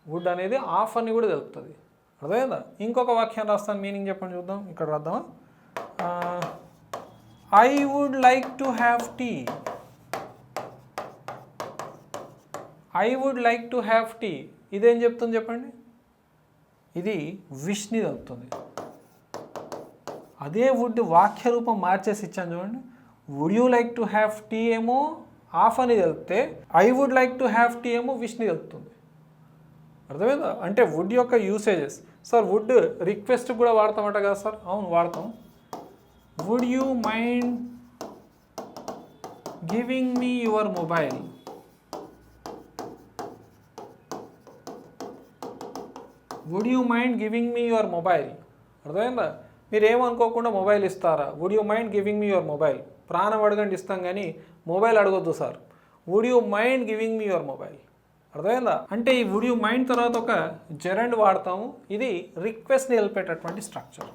వుడ్ అనేది ఆఫర్ని కూడా తెలుపుతుంది. అర్థమైందా? ఇంకొక వాక్యం రాస్తాను, మీనింగ్ చెప్పండి చూద్దాం. ఇక్కడ రాద్దామా? I would like to have tea. I would like to have tea ఇదేం చెప్తుంది చెప్పండి? ఇది విష్ని తెలుపుతుంది. అదే వుడ్ వాక్య రూపం మార్చేసి ఇచ్చాను చూడండి. Would you like to have tea ఏమో ఆఫ్ అని తెలిపితే I would like to have tea ఏమో విష్ని తెలుపుతుంది. అర్థమైందా? అంటే వుడ్ యొక్క యూసేజెస్. సార్ వుడ్ రిక్వెస్ట్ కూడా వాడతామట కదా సార్? అవును వాడతాం. Would you mind giving me your mobile? Would you mind giving me your mobile? అర్థమైందా? మీరు ఏమనుకోకుండా మొబైల్ ఇస్తారా? Would you mind giving me your mobile? ప్రాణం అడగండి ఇస్తాం కానీ మొబైల్ అడగొద్దు sir. Would you mind giving me your mobile? అర్థమైందా? అంటే ఈ వుడ్ యూ మైండ్ తర్వాత ఒక జెరండ్ వాడతాము. ఇది రిక్వెస్ట్ని తెలిపేటటువంటి స్ట్రక్చర్.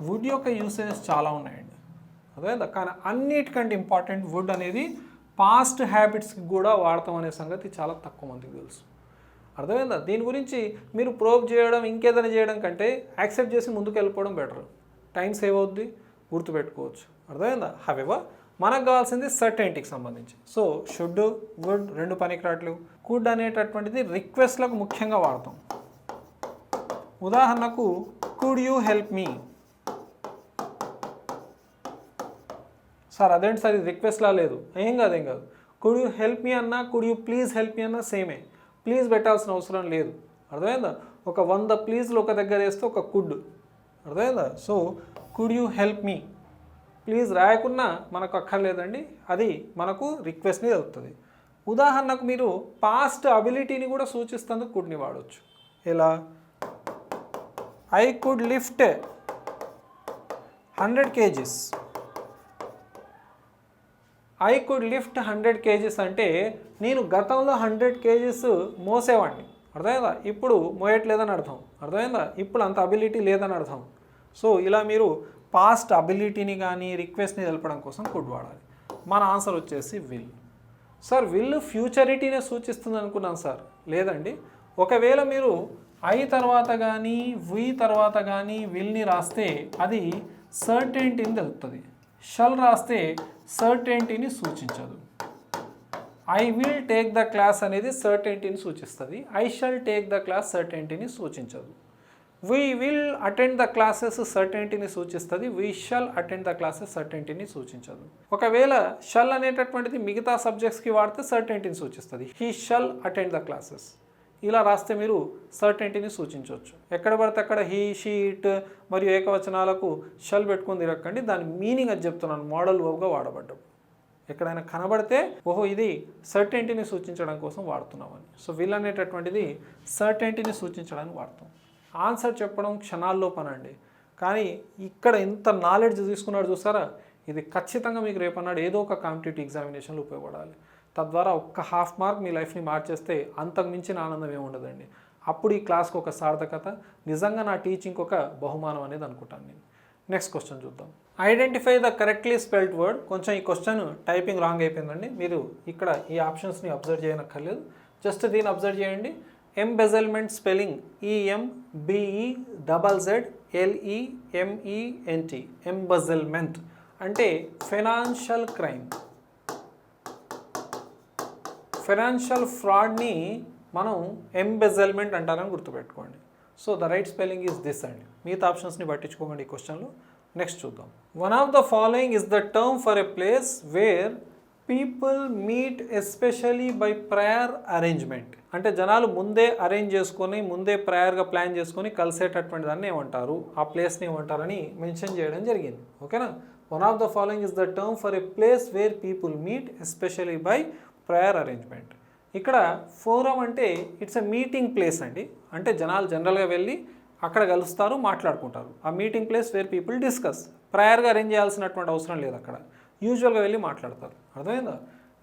వుడ్ యొక్క యూసేజెస్ చాలా ఉన్నాయండి. అర్థమైందా? కానీ అన్నిటికంటే ఇంపార్టెంట్ వుడ్ అనేది పాస్ట్ హ్యాబిట్స్కి కూడా వాడతాం అనే సంగతి చాలా తక్కువ మందికి తెలుసు. అర్థమైందా? దీని గురించి మీరు ప్రోబ్ చేయడం ఇంకేదైనా చేయడం కంటే యాక్సెప్ట్ చేసి ముందుకు వెళ్ళిపోవడం బెటర్. టైం సేవ్ అవుద్ది, గుర్తుపెట్టుకోవచ్చు. అర్థమైందా? హవెవర్ మనకు కావాల్సింది సర్టెనిటీకి సంబంధించి. సో షుడ్, వుడ్ రెండు పనికి రావట్లేవు. కుడ్ అనేటటువంటిది రిక్వెస్ట్లకు ముఖ్యంగా వాడతాం. ఉదాహరణకు could you help me? Sir అదేంటి సార్ ఇది రిక్వెస్ట్లా లేదు. ఏం కాదు. కుడ్ యూ హెల్ప్ మీ అన్నా, could you please help me అన్నా సేమే. ప్లీజ్ పెట్టాల్సిన అవసరం లేదు. అర్థమైందా? ఒక 100 ప్లీజ్లు ఒక దగ్గర వేస్తే ఒక కుడ్. అర్థమైందా? So could you help me, please రాయకున్నా మనకు అక్కర్లేదండి, అది మనకు రిక్వెస్ట్ని తెలుపుతుంది. ఉదాహరణకు మీరు పాస్ట్ అబిలిటీని కూడా సూచిస్తేందుకు కుడ్ని వాడవచ్చు. ఎలా? I could lift 100 kgs. I could lift 100 kgs అంటే నేను గతంలో 100 kgs మోసేవాడిని. అర్థమైందా? ఇప్పుడు మోయట్లేదని అర్థం. అర్థమైందా? ఇప్పుడు అంత అబిలిటీ లేదని అర్థం. సో ఇలా మీరు పాస్ట్ అబిలిటీని కానీ రిక్వెస్ట్ని తెలపడం కోసం కుడ్ వాడాలి. మన ఆన్సర్ వచ్చేసి విల్. సార్ విల్ ఫ్యూచరిటీనే సూచిస్తుంది అనుకున్నాను సార్. లేదండి. ఒకవేళ మీరు ఐ తర్వాత కానీ వి తర్వాత కానీ విల్ని రాస్తే అది సర్టెనిటీని తెలుపుతుంది. షల్ రాస్తే సర్టెనిటీని సూచించదు. I will take the class అనేది సర్టెనిటీని సూచిస్తుంది. I shall take the class సర్టెనిటీని సూచించదు. We will attend the classes సర్టెనిటీని సూచిస్తుంది. We shall attend the classes సర్టెనిటీని సూచించదు. ఒకవేళ షల్ అనేటటువంటిది మిగతా సబ్జెక్ట్స్కి వాడితే సర్టెనిటీని సూచిస్తుంది. He shall attend the classes. ఇలా రాస్తే మీరు సర్టెనిటీని సూచించవచ్చు. ఎక్కడ పడితే అక్కడ హీ, షీ, ఇట్ మరియు ఏకవచనాలకు షల్ పెట్టుకొని తిరగకండి. దాని మీనింగ్ అది చెప్తున్నాను, మోడల్ వర్బ్గా వాడబడ్డం. ఎక్కడైనా కనబడితే ఓహో ఇది సర్టెనిటీని సూచించడం కోసం వాడుతున్నామని. సో విల్ అనేటటువంటిది సర్టెనిటీని సూచించడానికి వాడతాం. ఆన్సర్ చెప్పడం క్షణాల్లో పనండి. కానీ ఇక్కడ ఎంత నాలెడ్జ్ తీసుకున్నాడు చూసారా, ఇది ఖచ్చితంగా మీకు రేపన్నాడు ఏదో ఒక కాంపిటేటివ్ ఎగ్జామినేషన్లో ఉపయోగపడాలి. తద్వారా ఒక్క హాఫ్ మార్క్ మీ లైఫ్ని మార్చేస్తే అంతకు మించిన ఆనందం ఏమి ఉండదండి. అప్పుడు ఈ క్లాస్కి ఒక సార్థకత, నిజంగా నా టీచింగ్కి ఒక బహుమానం అనేది అనుకుంటాను నేను. నెక్స్ట్ క్వశ్చన్ చూద్దాం. Identify the correctly spelled word. కొంచెం ఈ క్వశ్చన్ టైపింగ్ రాంగ్ అయిపోయిందండి. మీరు ఇక్కడ ఈ ఆప్షన్స్ని అబ్జర్వ్ చేయనక్కర్లేదు, జస్ట్ దీన్ని అబ్జర్వ్ చేయండి. ఎంబెజల్మెంట్ స్పెల్లింగ్ EMBEZZLEMENT. ఎంబెజల్మెంట్ అంటే ఫైనాన్షియల్ క్రైమ్, ఫైనాన్షియల్ ఫ్రాడ్ని మనం ఎంబెజల్మెంట్ అంటారని గుర్తుపెట్టుకోండి. So the right spelling is this అండి. మిగతా ఆప్షన్స్ని పట్టించుకోకండి ఈ క్వశ్చన్లో. నెక్స్ట్ చూద్దాం. One of the following is the term for a place where people meet especially by prior arrangement. అంటే జనాలు ముందే అరేంజ్ చేసుకొని, ముందే ప్రయర్గా ప్లాన్ చేసుకొని కలిసేటటువంటి దాన్ని ఏమంటారు, ఆ ప్లేస్ని ఏమంటారని మెన్షన్ చేయడం జరిగింది. ఓకేనా? One of the following is the term for a place where people meet especially by prior arrangement. ఇక్కడ ఫోరం అంటే ఇట్స్ ఎ మీటింగ్ ప్లేస్ అండి. అంటే జనాలు జనరల్గా వెళ్ళి అక్కడ కలుస్తారు, మాట్లాడుకుంటారు. ఆ meeting place where people discuss. ప్రయర్గా అరేంజ్ చేయాల్సినటువంటి అవసరం లేదు, అక్కడ యూజువల్గా వెళ్ళి మాట్లాడతారు. అర్థమైందా?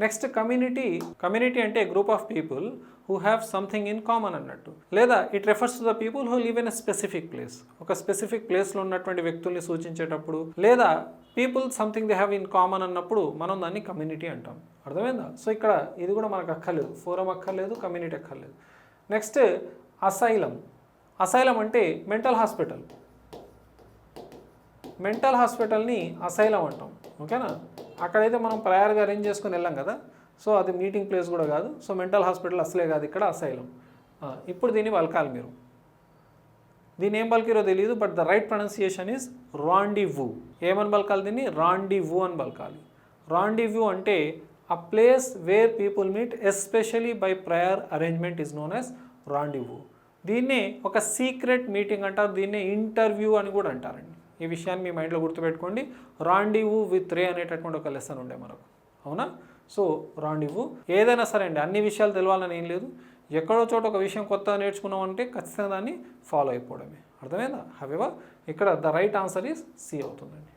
Next community. కమ్యూనిటీ అంటే group of people who have something in common అన్నట్టు, లేదా it refers to the people who live in a specific place. ఒక స్పెసిఫిక్ ప్లేస్లో ఉన్నటువంటి వ్యక్తుల్ని సూచించేటప్పుడు, లేదా people something they have in common అన్నప్పుడు మనం దాన్ని కమ్యూనిటీ అంటాం. అర్థమైందా? సో ఇక్కడ ఇది కూడా మనకు అక్కర్లేదు, ఫోరం అక్కర్లేదు, కమ్యూనిటీ అక్కర్లేదు. Next asylum. అసైలం అంటే మెంటల్ హాస్పిటల్. మెంటల్ హాస్పిటల్ని అసైలం అంటాం. ఓకేనా? అక్కడైతే మనం ప్రయర్గా అరేంజ్ చేసుకుని వెళ్ళాం కదా, సో అది మీటింగ్ ప్లేస్ కూడా కాదు. సో మెంటల్ హాస్పిటల్ అసలే కాదు, ఇక్కడ అసైలం. ఇప్పుడు దీన్ని పలకాలి మీరు. దీన్ని ఏం పలికిరో తెలియదు, but the right pronunciation is rendezvous. ఏమని పలకాలి దీన్ని? రాండివూ అని పలకాలి. రాండివూ అంటే a place where people meet especially by prior arrangement is known as రాండివ్వు. దీన్నే ఒక సీక్రెట్ మీటింగ్ అంటారు, దీన్నే ఇంటర్వ్యూ అని కూడా అంటారండి. ఈ విషయాన్ని మీ మైండ్లో గుర్తుపెట్టుకోండి. రాండివ్వు విత్ రే అనేటటువంటి ఒక లెసన్ ఉండే మనకు, అవునా? సో రాండివ్వు ఏదైనా సరే అండి, అన్ని విషయాలు తెలవాలని ఏం లేదు. ఎక్కడో చోట ఒక విషయం కొత్తగా నేర్చుకున్నాం అంటే ఖచ్చితంగా దాన్ని ఫాలో అయిపోవడమే. అర్థమైందా? హవెవర్ ఇక్కడ the right answer is C అవుతుందండి.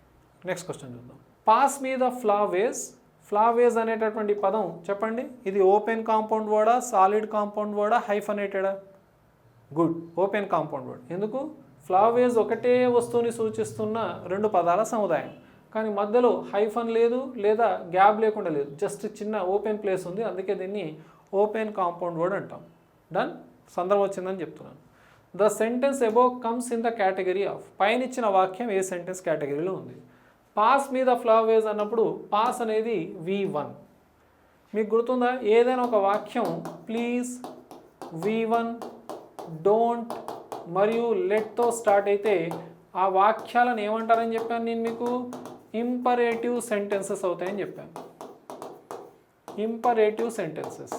నెక్స్ట్ క్వశ్చన్ చూద్దాం. పాస్ మీద ఫ్లావేజ్. ఫ్లావేజ్ అనేటటువంటి పదం చెప్పండి, ఇది ఓపెన్ కాంపౌండ్ వర్డా, సాలిడ్ కాంపౌండ్ వర్డా, హైఫనేటెడా? Good, open compound word. ఎందుకు? ఫ్లావేజ్ ఒకటే వస్తువుని సూచిస్తున్న రెండు పదాల సముదాయం, కానీ మధ్యలో హైఫన్ లేదు లేదా గ్యాప్ లేకుండా లేదు, జస్ట్ చిన్న ఓపెన్ ప్లేస్ ఉంది, అందుకే దీన్ని ఓపెన్ కాంపౌండ్ వర్డ్ అంటాం. డన్, సందర్భం వచ్చిందని చెప్తున్నాను. The sentence above comes in the category of. పైన ఇచ్చిన వాక్యం ఏ సెంటెన్స్ కేటగిరీలో ఉంది? పాస్ మీద ఫ్లావేజ్ అన్నప్పుడు పాస్ అనేది V1. మీకు గుర్తుందా? ఏదైనా ఒక వాక్యం ప్లీజ్, V1, డోంట్ మరియు లెట్తో స్టార్ట్ అయితే ఆ వాక్యాలను ఏమంటారని చెప్పాను నేను మీకు? ఇంపరేటివ్ సెంటెన్సెస్ అవుతాయని చెప్పాను. Imperative sentences.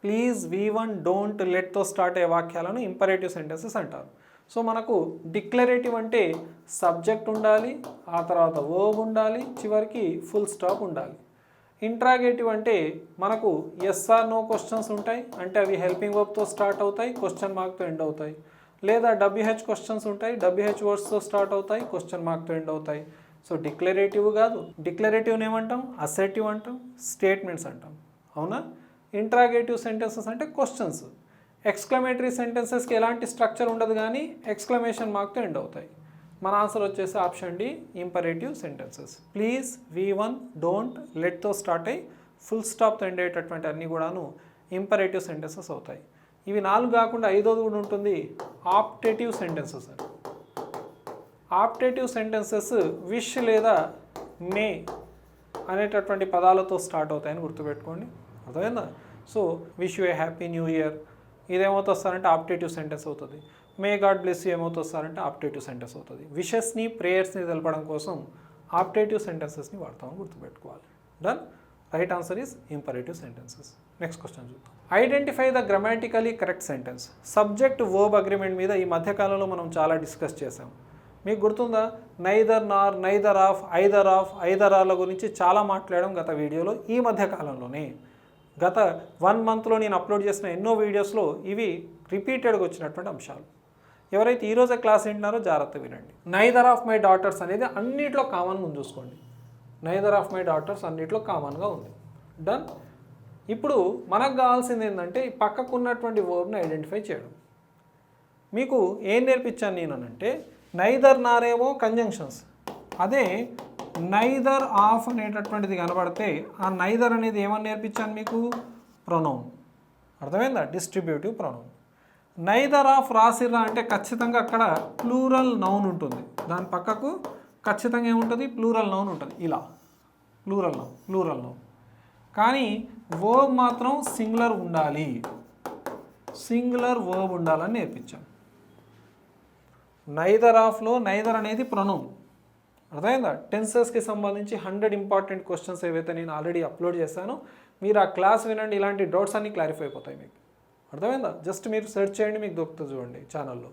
Please, V1, don't, లెట్తో స్టార్ట్ అయ్యే వాక్యాలను ఇంపరేటివ్ సెంటెన్సెస్ అంటారు. సో మనకు డిక్లరేటివ్ అంటే సబ్జెక్ట్ ఉండాలి, ఆ తర్వాత వర్బ్ ఉండాలి, చివరికి ఫుల్ స్టాప్ ఉండాలి. ఇంట్రాగేటివ్ అంటే మనకు ఎస్ ఆర్ నో క్వశ్చన్స్ ఉంటాయి, అంటే అవి హెల్పింగ్ వర్బ్తో స్టార్ట్ అవుతాయి, క్వశ్చన్ మార్క్తో ఎండ్ అవుతాయి. లేదా WH క్వశ్చన్స్ ఉంటాయి, WH వర్డ్స్తో స్టార్ట్ అవుతాయి, క్వశ్చన్ మార్క్తో ఎండ్ అవుతాయి. సో డిక్లరేటివ్ కాదు. డిక్లరేటివ్ని ఏమంటాం? అసర్టివ్ అంటాం, స్టేట్మెంట్స్ అంటాం, అవునా? ఇంట్రాగేటివ్ సెంటెన్సెస్ అంటే క్వశ్చన్స్. ఎక్స్క్లమేటరీ సెంటెన్సెస్కి ఎలాంటి స్ట్రక్చర్ ఉండదు, కానీ ఎక్స్క్లమేషన్ మార్క్తో ఎండ్ అవుతాయి. మన ఆన్సర్ వచ్చేసి option D, imperative sentences. Please, V1, don't, లెట్తో స్టార్ట్ అయ్యి ఫుల్ స్టాప్తో ఎండ్ అయ్యేటటువంటి అన్నీ కూడాను ఇంపరేటివ్ సెంటెన్సెస్ అవుతాయి. ఇవి 4 కాకుండా 5వది కూడా ఉంటుంది, ఆప్టేటివ్ సెంటెన్సెస్ అని. ఆప్టేటివ్ సెంటెన్సెస్ విష్ లేదా మే అనేటటువంటి పదాలతో స్టార్ట్ అవుతాయని గుర్తుపెట్టుకోండి. అర్థమైందా? So wish you a happy new year, ఇదేమవుతుందంటే ఆప్టేటివ్ సెంటెన్స్ అవుతుంది. మే గాడ్ బ్లెస్ యూ ఏమవుతుందంటే ఆప్టేటివ్ సెంటెన్స్ అవుతుంది. విషెస్ని, ప్రేయర్స్ని తెలపడం కోసం ఆప్టేటివ్ సెంటెన్సెస్ని వాడతామని గుర్తుపెట్టుకోవాలి. Done, right answer is imperative sentences. Next question చూద్దాం. Identify the grammatically correct sentence. Subject verb agreement మీద ఈ మధ్యకాలంలో మనం చాలా డిస్కస్ చేసాం. మీకు గుర్తుందా? Neither, Nar, neither of, either ఆర్ల గురించి చాలా మాట్లాడడం గత వీడియోలో. ఈ మధ్యకాలంలోనే గత 1 మంత్లో నేను అప్లోడ్ చేసిన ఎన్నో వీడియోస్లో ఇవి రిపీటెడ్గా వచ్చినటువంటి అంశాలు. ఎవరైతే ఈరోజే క్లాస్ వింటున్నారో జాగ్రత్త వినండి. నైదర్ ఆఫ్ మై డాటర్స్ అనేది అన్నిట్లో కామన్గా ఉంది, చూసుకోండి. నైదర్ ఆఫ్ మై డాటర్స్ అన్నిట్లో కామన్గా ఉంది. డన్. ఇప్పుడు మనకు కావాల్సింది ఏంటంటే ఈ పక్కకు ఉన్నటువంటి వర్బ్ని ఐడెంటిఫై చేయడం. మీకు ఏం నేర్పించాను నేను అంటే, నైదర్, నారేమో కంజంక్షన్స్, అదే నైదర్ ఆఫ్ అనేటటువంటిది కనబడితే ఆ నైదర్ అనేది ఏమని నేర్పించాను మీకు? ప్రొనౌన్. అర్థమైందా? Distributive pronoun. నైదర్ ఆఫ్ రాసిర్రా అంటే ఖచ్చితంగా అక్కడ ప్లూరల్ నౌన్ ఉంటుంది, దాని పక్కకు ఖచ్చితంగా ఏముంటుంది? ప్లూరల్ నౌన్ ఉంటుంది. ఇలా ప్లూరల్ నౌన్. కానీ వర్బ్ మాత్రం సింగులర్ ఉండాలి, సింగులర్ వర్బ్ ఉండాలని నేర్పించాను. నైదర్ ఆఫ్లో నైదర్ అనేది ప్రొనౌన్. అర్థమైందా? టెన్సెస్కి సంబంధించి 100 ఇంపార్టెంట్ క్వశ్చన్స్ ఏవైతే నేను ఆల్రెడీ అప్లోడ్ చేశానో, మీరు ఆ క్లాస్ వినండి, ఇలాంటి డౌట్స్ అన్నీ క్లారిఫై అయిపోతాయి మీకు. అర్థమైందా? జస్ట్ మీరు సెర్చ్ చేయండి, మీకు దొరుకుతుంది చూడండి ఛానల్లో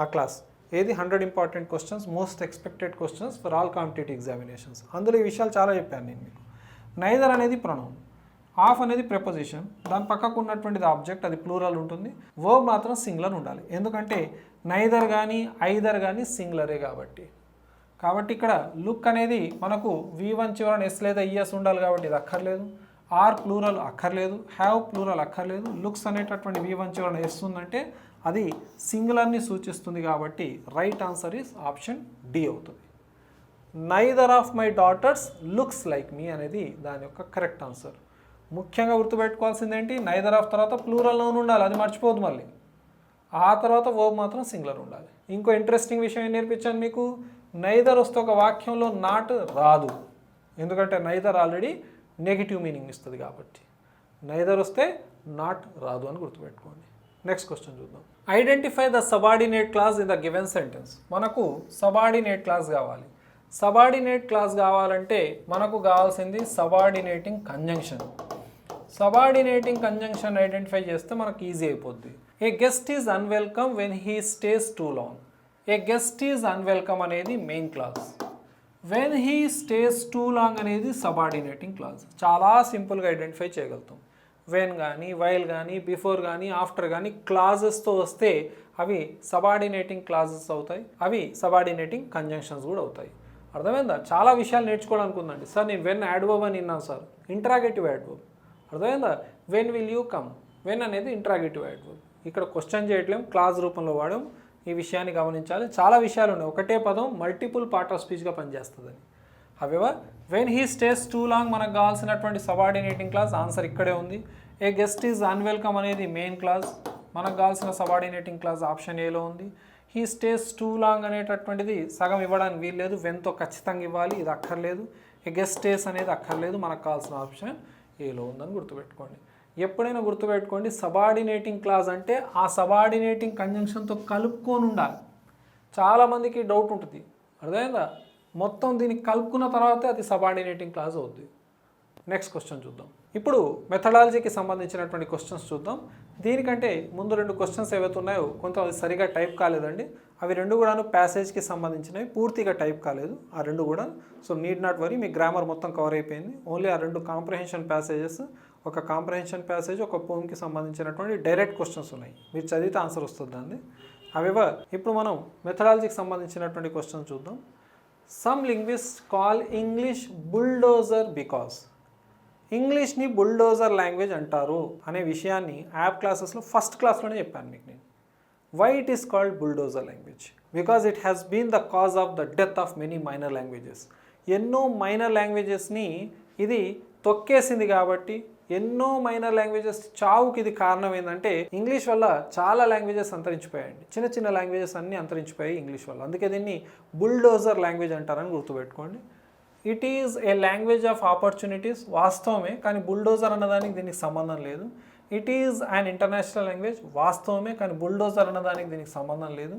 ఆ క్లాస్. ఏది 100 important questions, most expected questions for all competitive examinations. అందులో ఈ విషయాలు చాలా చెప్పాను నేను మీకు. నైదర్ అనేది ప్రొనౌన్, ఆఫ్ అనేది ప్రిపోజిషన్, దాని పక్కకు ఉన్నటువంటిది ఆబ్జెక్ట్, అది ప్లూరల్ ఉంటుంది. వర్బ్ మాత్రం సింగులర్ ఉండాలి, ఎందుకంటే నైదర్ కానీ ఐదర్ కానీ సింగులరే కాబట్టి ఇక్కడ లుక్ అనేది మనకు V1 చివరన ఎస్ లేదా ఈఎస్ ఉండాలి కాబట్టి ఇది అక్కర్లేదు. ఆర్ ప్లూరల్ అక్కర్లేదు, హ్యావ్ ప్లూరల్ అక్కర్లేదు. లుక్స్ అనేటటువంటి V1 చివరన ఎస్ ఉందంటే అది సింగులర్ని సూచిస్తుంది కాబట్టి right answer is option D అవుతుంది. Neither of my daughters looks like me అనేది దాని యొక్క కరెక్ట్ ఆన్సర్. ముఖ్యంగా గుర్తుపెట్టుకోవాల్సింది ఏంటి? నైదర్ ఆఫ్ తర్వాత ప్లూరల్ నౌన్ ఉండాలి, అది మర్చిపోదు మళ్ళీ. ఆ తర్వాత వర్బ్ మాత్రం సింగులర్ ఉండాలి. ఇంకో ఇంట్రెస్టింగ్ విషయం ఏం నేర్పించాను మీకు? నైదర్ వస్తే ఒక వాక్యంలో నాట్ రాదు, ఎందుకంటే నైదర్ ఆల్రెడీ నెగిటివ్ మీనింగ్ ఇస్తుంది కాబట్టి. నైదర్ వస్తే నాట్ రాదు అని గుర్తుపెట్టుకోండి. నెక్స్ట్ క్వశ్చన్ చూద్దాం. Identify the subordinate clause in the given sentence. మనకు సబార్డినేట్ క్లాస్ కావాలి. సబార్డినేట్ క్లాస్ కావాలంటే మనకు కావాల్సింది subordinating conjunction. Subordinating conjunction identify చేస్తే మనకు ఈజీ అయిపోద్ది. A guest is unwelcome when he stays too long. A guest is unwelcome అనేది main clause, when he stays too long అనేది సబార్డినేటింగ్ క్లాజ్. చాలా సింపుల్గా ఐడెంటిఫై చేయగలుగుతాం. వెన్ కానీ, వైల్ కానీ, బిఫోర్ కానీ, ఆఫ్టర్ కానీ క్లాజెస్తో వస్తే అవి సబార్డినేటింగ్ క్లాజెస్ అవుతాయి, అవి సబార్డినేటింగ్ కంజంక్షన్స్ కూడా అవుతాయి. అర్థమైందా? చాలా విషయాలు నేర్చుకోవడానికి ఉందండి. సార్ నేను వెన్ యాడ్వర్బ్ అని విన్నాను సార్, ఇంట్రాగేటివ్ యాడ్వర్బ్. అర్థమైందా? When will you come, when అనేది ఇంట్రాగేటివ్ యాడ్వర్బ్. ఇక్కడ క్వశ్చన్ చేయట్లేం, క్లాజ్ రూపంలో వాడడం. ఈ విషయాన్ని గమనించాలి. చాలా విషయాలు ఉన్నాయి, ఒకటే పదం మల్టిపుల్ పార్ట్ ఆఫ్ స్పీచ్గా పనిచేస్తుందని. However when he stays too long మనకు కావాల్సినటువంటి సబార్డినేటింగ్ క్లాజ్ ఆన్సర్ ఇక్కడే ఉంది. ఏ గెస్ట్ ఈజ్ అన్వెల్కమ్ అనేది మెయిన్ క్లాజ్, మనకు కావాల్సిన సబార్డినేటింగ్ క్లాజ్ ఆప్షన్ ఏలో ఉంది. హీ స్టేస్ టూ లాంగ్ అనేటటువంటిది సగం ఇవ్వడానికి వీల్లేదు, వెన్తో ఖచ్చితంగా ఇవ్వాలి, ఇది అక్కర్లేదు. ఏ గెస్ట్ స్టేస్ అనేది అక్కర్లేదు, మనకు కావాల్సిన ఆప్షన్ ఏలో ఉందని గుర్తుపెట్టుకోండి. ఎప్పుడైనా గుర్తుపెట్టుకోండి, సబార్డినేటింగ్ క్లాజ్ అంటే ఆ సబార్డినేటింగ్ కంజంక్షన్తో కలుపుకొని ఉండాలి. చాలామందికి డౌట్ ఉంటుంది, అర్థమైందా? మొత్తం దీన్ని కలుపుకున్న తర్వాతే అది సబార్డినేటింగ్ క్లాజ్ అవుద్ది. నెక్స్ట్ క్వశ్చన్ చూద్దాం. ఇప్పుడు మెథడాలజీకి సంబంధించినటువంటి క్వశ్చన్స్ చూద్దాం. దీనికంటే ముందు 2 క్వశ్చన్స్ ఏవైతే ఉన్నాయో కొంత సరిగా టైప్ కాలేదండి. అవి 2 కూడాను ప్యాసేజ్కి సంబంధించినవి, పూర్తిగా టైప్ కాలేదు ఆ 2 కూడా. So need not worry, me grammar మొత్తం కవర్ అయిపోయింది. ఓన్లీ ఆ 2 కాంప్రహెన్షన్ ప్యాసేజెస్, ఒక కాంప్రహెన్షన్ ప్యాసేజ్, ఒక పోమ్కి సంబంధించినటువంటి డైరెక్ట్ క్వశ్చన్స్ ఉన్నాయి. మీరు చదివితే ఆన్సర్ వస్తుంది అండి. అవేవా ఇప్పుడు మనం మెథడాలజీకి సంబంధించినటువంటి క్వశ్చన్ చూద్దాం. Some linguist call English bulldozer because. ఇంగ్లీష్ని బుల్డోజర్ లాంగ్వేజ్ అంటారు అనే విషయాన్ని యాప్ క్లాసెస్లో ఫస్ట్ క్లాస్లోనే చెప్పాను మీకు నేను. Why it is called bulldozer language? Because it has been the cause of the death of many minor languages. ఎన్నో మైనర్ లాంగ్వేజెస్ని ఇది తొక్కేసింది కాబట్టి, ఎన్నో మైనర్ లాంగ్వేజెస్ చావుకి ఇది కారణం ఏంటంటే ఇంగ్లీష్ వల్ల చాలా లాంగ్వేజెస్ అంతరించిపోయాయండి. చిన్న చిన్న లాంగ్వేజెస్ అన్నీ అంతరించిపోయాయి ఇంగ్లీష్ వల్ల. అందుకే దీన్ని బుల్డోజర్ లాంగ్వేజ్ అంటారని గుర్తుపెట్టుకోండి. It is a language of opportunities, వాస్తవమే, కానీ బుల్డోజర్ అన్నదానికి దీనికి సంబంధం లేదు. It is an international language, వాస్తవమే, కానీ బుల్డోజర్ అన్నదానికి దీనికి సంబంధం లేదు.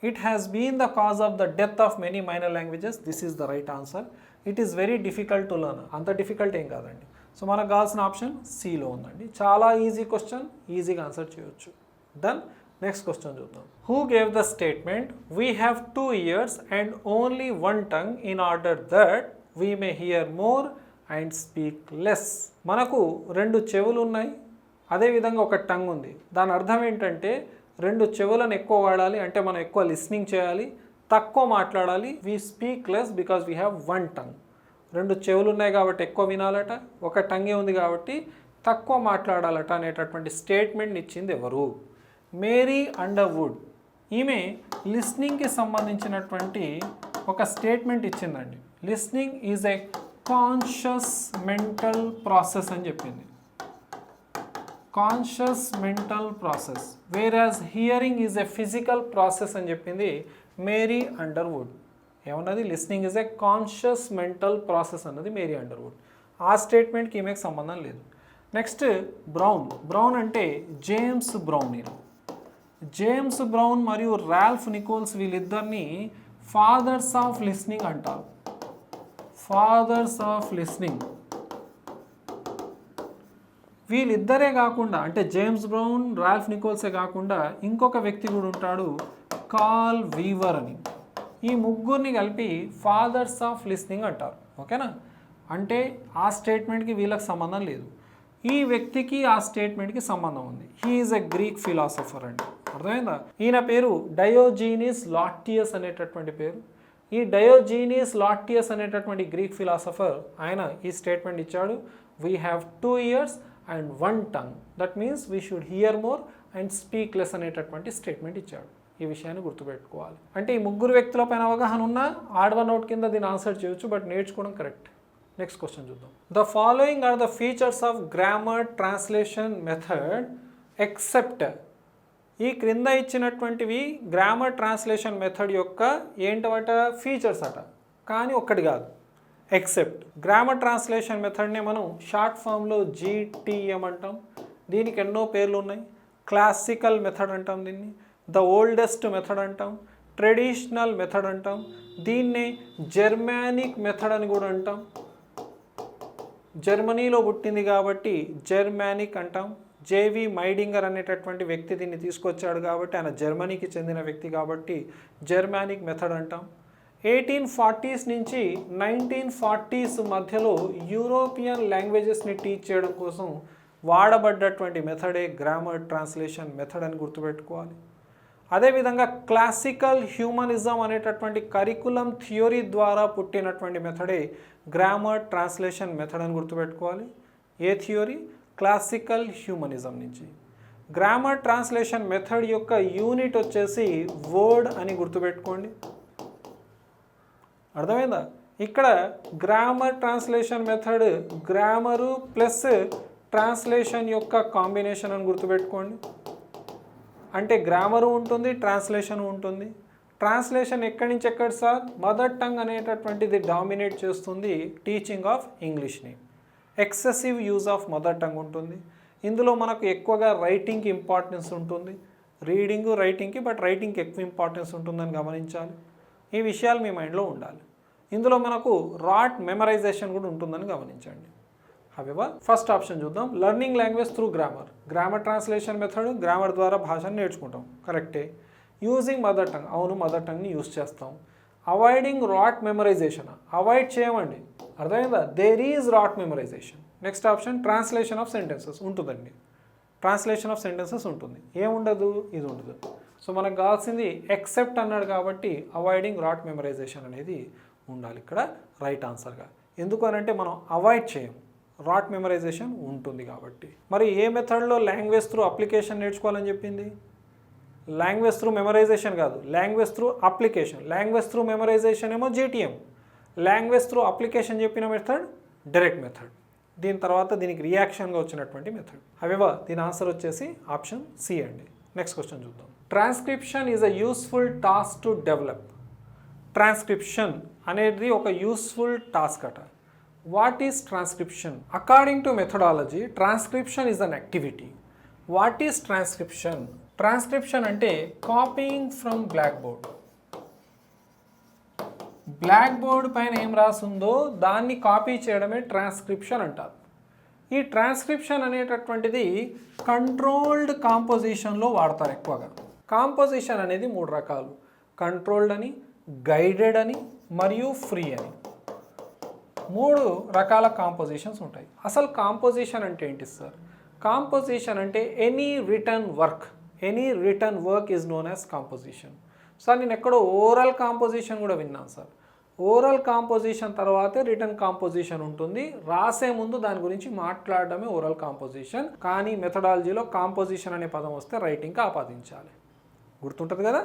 It has been the cause of the death of many minor languages. This is the right answer. It is very difficult to learn. అంత డిఫికల్ట్ ఏం కాదండి. సో మనకు కావాల్సిన ఆప్షన్ సిలో ఉందండి. చాలా ఈజీ క్వశ్చన్, ఈజీగా ఆన్సర్ చేయొచ్చు. డన్. నెక్స్ట్ క్వశ్చన్ చూద్దాం. Who gave the statement we have 2 ears and only 1 tongue in order that we may here more and speak less. మనకు 2 చెవులు ఉన్నాయి, అదేవిధంగా ఒక టంగ్ ఉంది. దాని అర్థం ఏంటంటే 2 చెవులను ఎక్కువ వాడాలి, అంటే మనం ఎక్కువ లిస్నింగ్ చేయాలి, తక్కువ మాట్లాడాలి. We speak less because we have 1 tongue. 2 చెవులు ఉన్నాయి కాబట్టి ఎక్కువ వినాలట, ఒక టంగే ఉంది కాబట్టి తక్కువ మాట్లాడాలట అనేటటువంటి స్టేట్మెంట్ ఇచ్చింది ఎవరు? Mary Underwood. ఈమె లిస్నింగ్కి సంబంధించినటువంటి ఒక స్టేట్మెంట్ ఇచ్చిందండి. Listening is a conscious mental process అని చెప్పింది. Conscious mental process, whereas hearing is a physical process అని చెప్పింది మేరీ అండర్వుడ్. ఏమన్నది? Listening is a conscious mental process అన్నది మేరీ అండర్వుడ్. ఆ స్టేట్మెంట్కి ఈమెకి సంబంధం లేదు. Next Brown. బ్రౌన్ అంటే జేమ్స్ బ్రౌన్. జేమ్స్ బ్రౌన్ మరియు రాల్ఫ్ నికోల్స్ వీళ్ళిద్దరిని ఫాదర్స్ ఆఫ్ లిస్నింగ్ అంటారు. Fathers of listening. వీళ్ళిద్దరే కాకుండా, అంటే జేమ్స్ బ్రౌన్, రాల్ఫ్ నికోల్సే కాకుండా ఇంకొక వ్యక్తి కూడా ఉంటాడు, కార్ల్ వీవర్ అని. ఈ ముగ్గురిని కలిపి ఫాదర్స్ ఆఫ్ లిస్నింగ్ అంటారు. ఓకేనా? అంటే ఆ స్టేట్మెంట్కి వీళ్ళకి సంబంధం లేదు, ఈ వ్యక్తికి ఆ స్టేట్మెంట్కి సంబంధం ఉంది. He is a Greek philosopher అండి. అర్థమైందా? ఈయన పేరు డయోజీనియస్ లార్టియస్ అనేటటువంటి పేరు. ఈ డయోజీనియస్ లార్టియస్ అనేటటువంటి గ్రీక్ ఫిలాసఫర్ ఆయన ఈ స్టేట్మెంట్ ఇచ్చాడు. We have 2 ears and 1 tongue. That means we should here more and speak less అనేటటువంటి స్టేట్మెంట్ ఇచ్చాడు. ఈ విషయాన్ని గుర్తుపెట్టుకోవాలి. అంటే ఈ ముగ్గురు వ్యక్తుల పైన అవగాహన ఉన్నా ఆడ్ వన్ అవుట్ కింద దీన్ని ఆన్సర్ చేయొచ్చు, బట్ నేర్చుకోవడం కరెక్ట్. నెక్స్ట్ క్వశ్చన్ చూద్దాం. The following are the features of grammar translation method except. ఈ క్రింద ఇచ్చినటువంటివి గ్రామర్ ట్రాన్స్లేషన్ మెథడ్ యొక్క ఏంటవట? ఫీచర్స్ అట, కానీ ఒక్కటి కాదు, ఎక్సెప్ట్. గ్రామర్ ట్రాన్స్లేషన్ మెథడ్నే మనం షార్ట్ ఫామ్లో GTM అంటాం. దీనికి ఎన్నో పేర్లు ఉన్నాయి. క్లాసికల్ మెథడ్ అంటాం, దీన్ని ద ఓల్డెస్ట్ మెథడ్ అంటాం, ట్రెడిషనల్ మెథడ్ అంటాం, దీన్నే జర్మానిక్ మెథడ్ అని కూడా అంటాం. జర్మనీలో పుట్టింది కాబట్టి జర్మానిక్ అంటాం. జేవి మైడింగర్ అనేటటువంటి వ్యక్తి దీన్ని తీసుకొచ్చాడు కాబట్టి ఆయన జర్మనీకి చెందిన వ్యక్తి కాబట్టి జర్మానిక్ మెథడ్ అంటాం. 1840s నుంచి 1940s మధ్యలో యూరోపియన్ లాంగ్వేజెస్ని టీచ్ చేయడం కోసం వాడబడ్డటువంటి మెథడే గ్రామర్ ట్రాన్స్లేషన్ మెథడ్ అని గుర్తుపెట్టుకోవాలి. అదేవిధంగా క్లాసికల్ హ్యూమనిజం అనేటటువంటి కరికులం థియోరీ ద్వారా పుట్టినటువంటి మెథడే గ్రామర్ ట్రాన్స్లేషన్ మెథడ్ అని గుర్తుపెట్టుకోవాలి. ఏ థియోరీ? క్లాసికల్ హ్యూమనిజం నుంచి. గ్రామర్ ట్రాన్స్లేషన్ మెథడ్ యొక్క యూనిట్ వచ్చేసి వర్డ్ అని గుర్తుపెట్టుకోండి. అర్థమైందా? ఇక్కడ grammar translation method grammar plus translation యొక్క కాంబినేషన్ అని గుర్తుపెట్టుకోండి. అంటే గ్రామరు ఉంటుంది, ట్రాన్స్లేషన్ ఉంటుంది. ట్రాన్స్లేషన్ ఎక్కడి నుంచి ఎక్కడ సార్? మదర్ టంగ్ అనేటటువంటిది డామినేట్ చేస్తుంది టీచింగ్ ఆఫ్ ఇంగ్లీష్ని. Excessive use of mother tongue ఉంటుంది. ఇందులో మనకు ఎక్కువగా రైటింగ్కి ఇంపార్టెన్స్ ఉంటుంది, రీడింగ్ రైటింగ్కి, బట్ రైటింగ్కి ఎక్కువ ఇంపార్టెన్స్ ఉంటుందని గమనించాలి. ఈ విషయాలు మీ మైండ్లో ఉండాలి. ఇందులో మనకు రాట్ మెమరైజేషన్ కూడా ఉంటుందని గమనించండి. హవెవర్ ఫస్ట్ ఆప్షన్ చూద్దాం. Learning language through grammar. Grammar translation method grammar ద్వారా భాషను నేర్చుకుంటాం, కరెక్టే. యూజింగ్ మదర్ టంగ్, అవును మదర్ టంగ్ని యూజ్ చేస్తాం. అవాయిడింగ్ రాట్ మెమరైజేషన్, అవాయిడ్ చేయమండి. అర్థమైందా? There is rote memorization. Next option translation of sentences ఉంటుందండి. ట్రాన్స్లేషన్ ఆఫ్ సెంటెన్సెస్ ఉంటుంది. ఏముండదు? ఇది ఉండదు. సో మనకు కావాల్సింది ఎక్సెప్ట్ అన్నాడు కాబట్టి అవాయిడింగ్ రాట్ మెమరైజేషన్ అనేది ఉండాలి ఇక్కడ రైట్ ఆన్సర్గా. ఎందుకు అనంటే మనం అవాయిడ్ చేయం, రాట్ మెమరైజేషన్ ఉంటుంది కాబట్టి. మరి ఏ మెథడ్లో లాంగ్వేజ్ త్రూ అప్లికేషన్ నేర్చుకోవాలని చెప్పింది? లాంగ్వేజ్ త్రూ మెమరైజేషన్ కాదు, language through application. Language through memorisation ఏమో జీటీఎం, లాంగ్వేజ్ త్రూ అప్లికేషన్ చెప్పిన మెథడ్ డైరెక్ట్ మెథడ్. దీని తర్వాత దీనికి రియాక్షన్గా వచ్చినటువంటి మెథడ్. హవెవర్ దీని ఆన్సర్ వచ్చేసి ఆప్షన్ సి అండి. నెక్స్ట్ క్వశ్చన్ చూద్దాం. Transcription is a useful task to develop. Transcription అనేది ఒక యూస్ఫుల్ టాస్క్ అట. What is transcription? According to methodology transcription is an activity. What is transcription? Transcription అంటే copying from black board. Black board పైన ఏం రాసిందో దాన్ని copy చేయడమే transcription అంటారు. ఈ ట్రాన్స్క్రిప్షన్ అనేటటువంటిది కంట్రోల్డ్ కాంపోజిషన్లో వాడతారు ఎక్కువగా. కాంపోజిషన్ అనేది 3 రకాలు: కంట్రోల్డ్ అని, గైడెడ్ అని, మరియు ఫ్రీ అని. 3 రకాల కాంపోజిషన్స్ ఉంటాయి. అసలు కాంపోజిషన్ అంటే ఏంటి సార్? కాంపోజిషన్ అంటే any written work is known as composition. Sir నేను ఎక్కడో ఓరల్ కాంపోజిషన్ కూడా విన్నాను సార్. ఓరల్ కాంపోజిషన్ తర్వాతే రిటర్న్ కాంపోజిషన్ ఉంటుంది. రాసే ముందు దాని గురించి మాట్లాడడమే ఓరల్ కాంపోజిషన్. కానీ మెథడాలజీలో కాంపోజిషన్ అనే పదం వస్తే రైటింగ్కి ఆపాదించాలి. గుర్తుంటుంది కదా?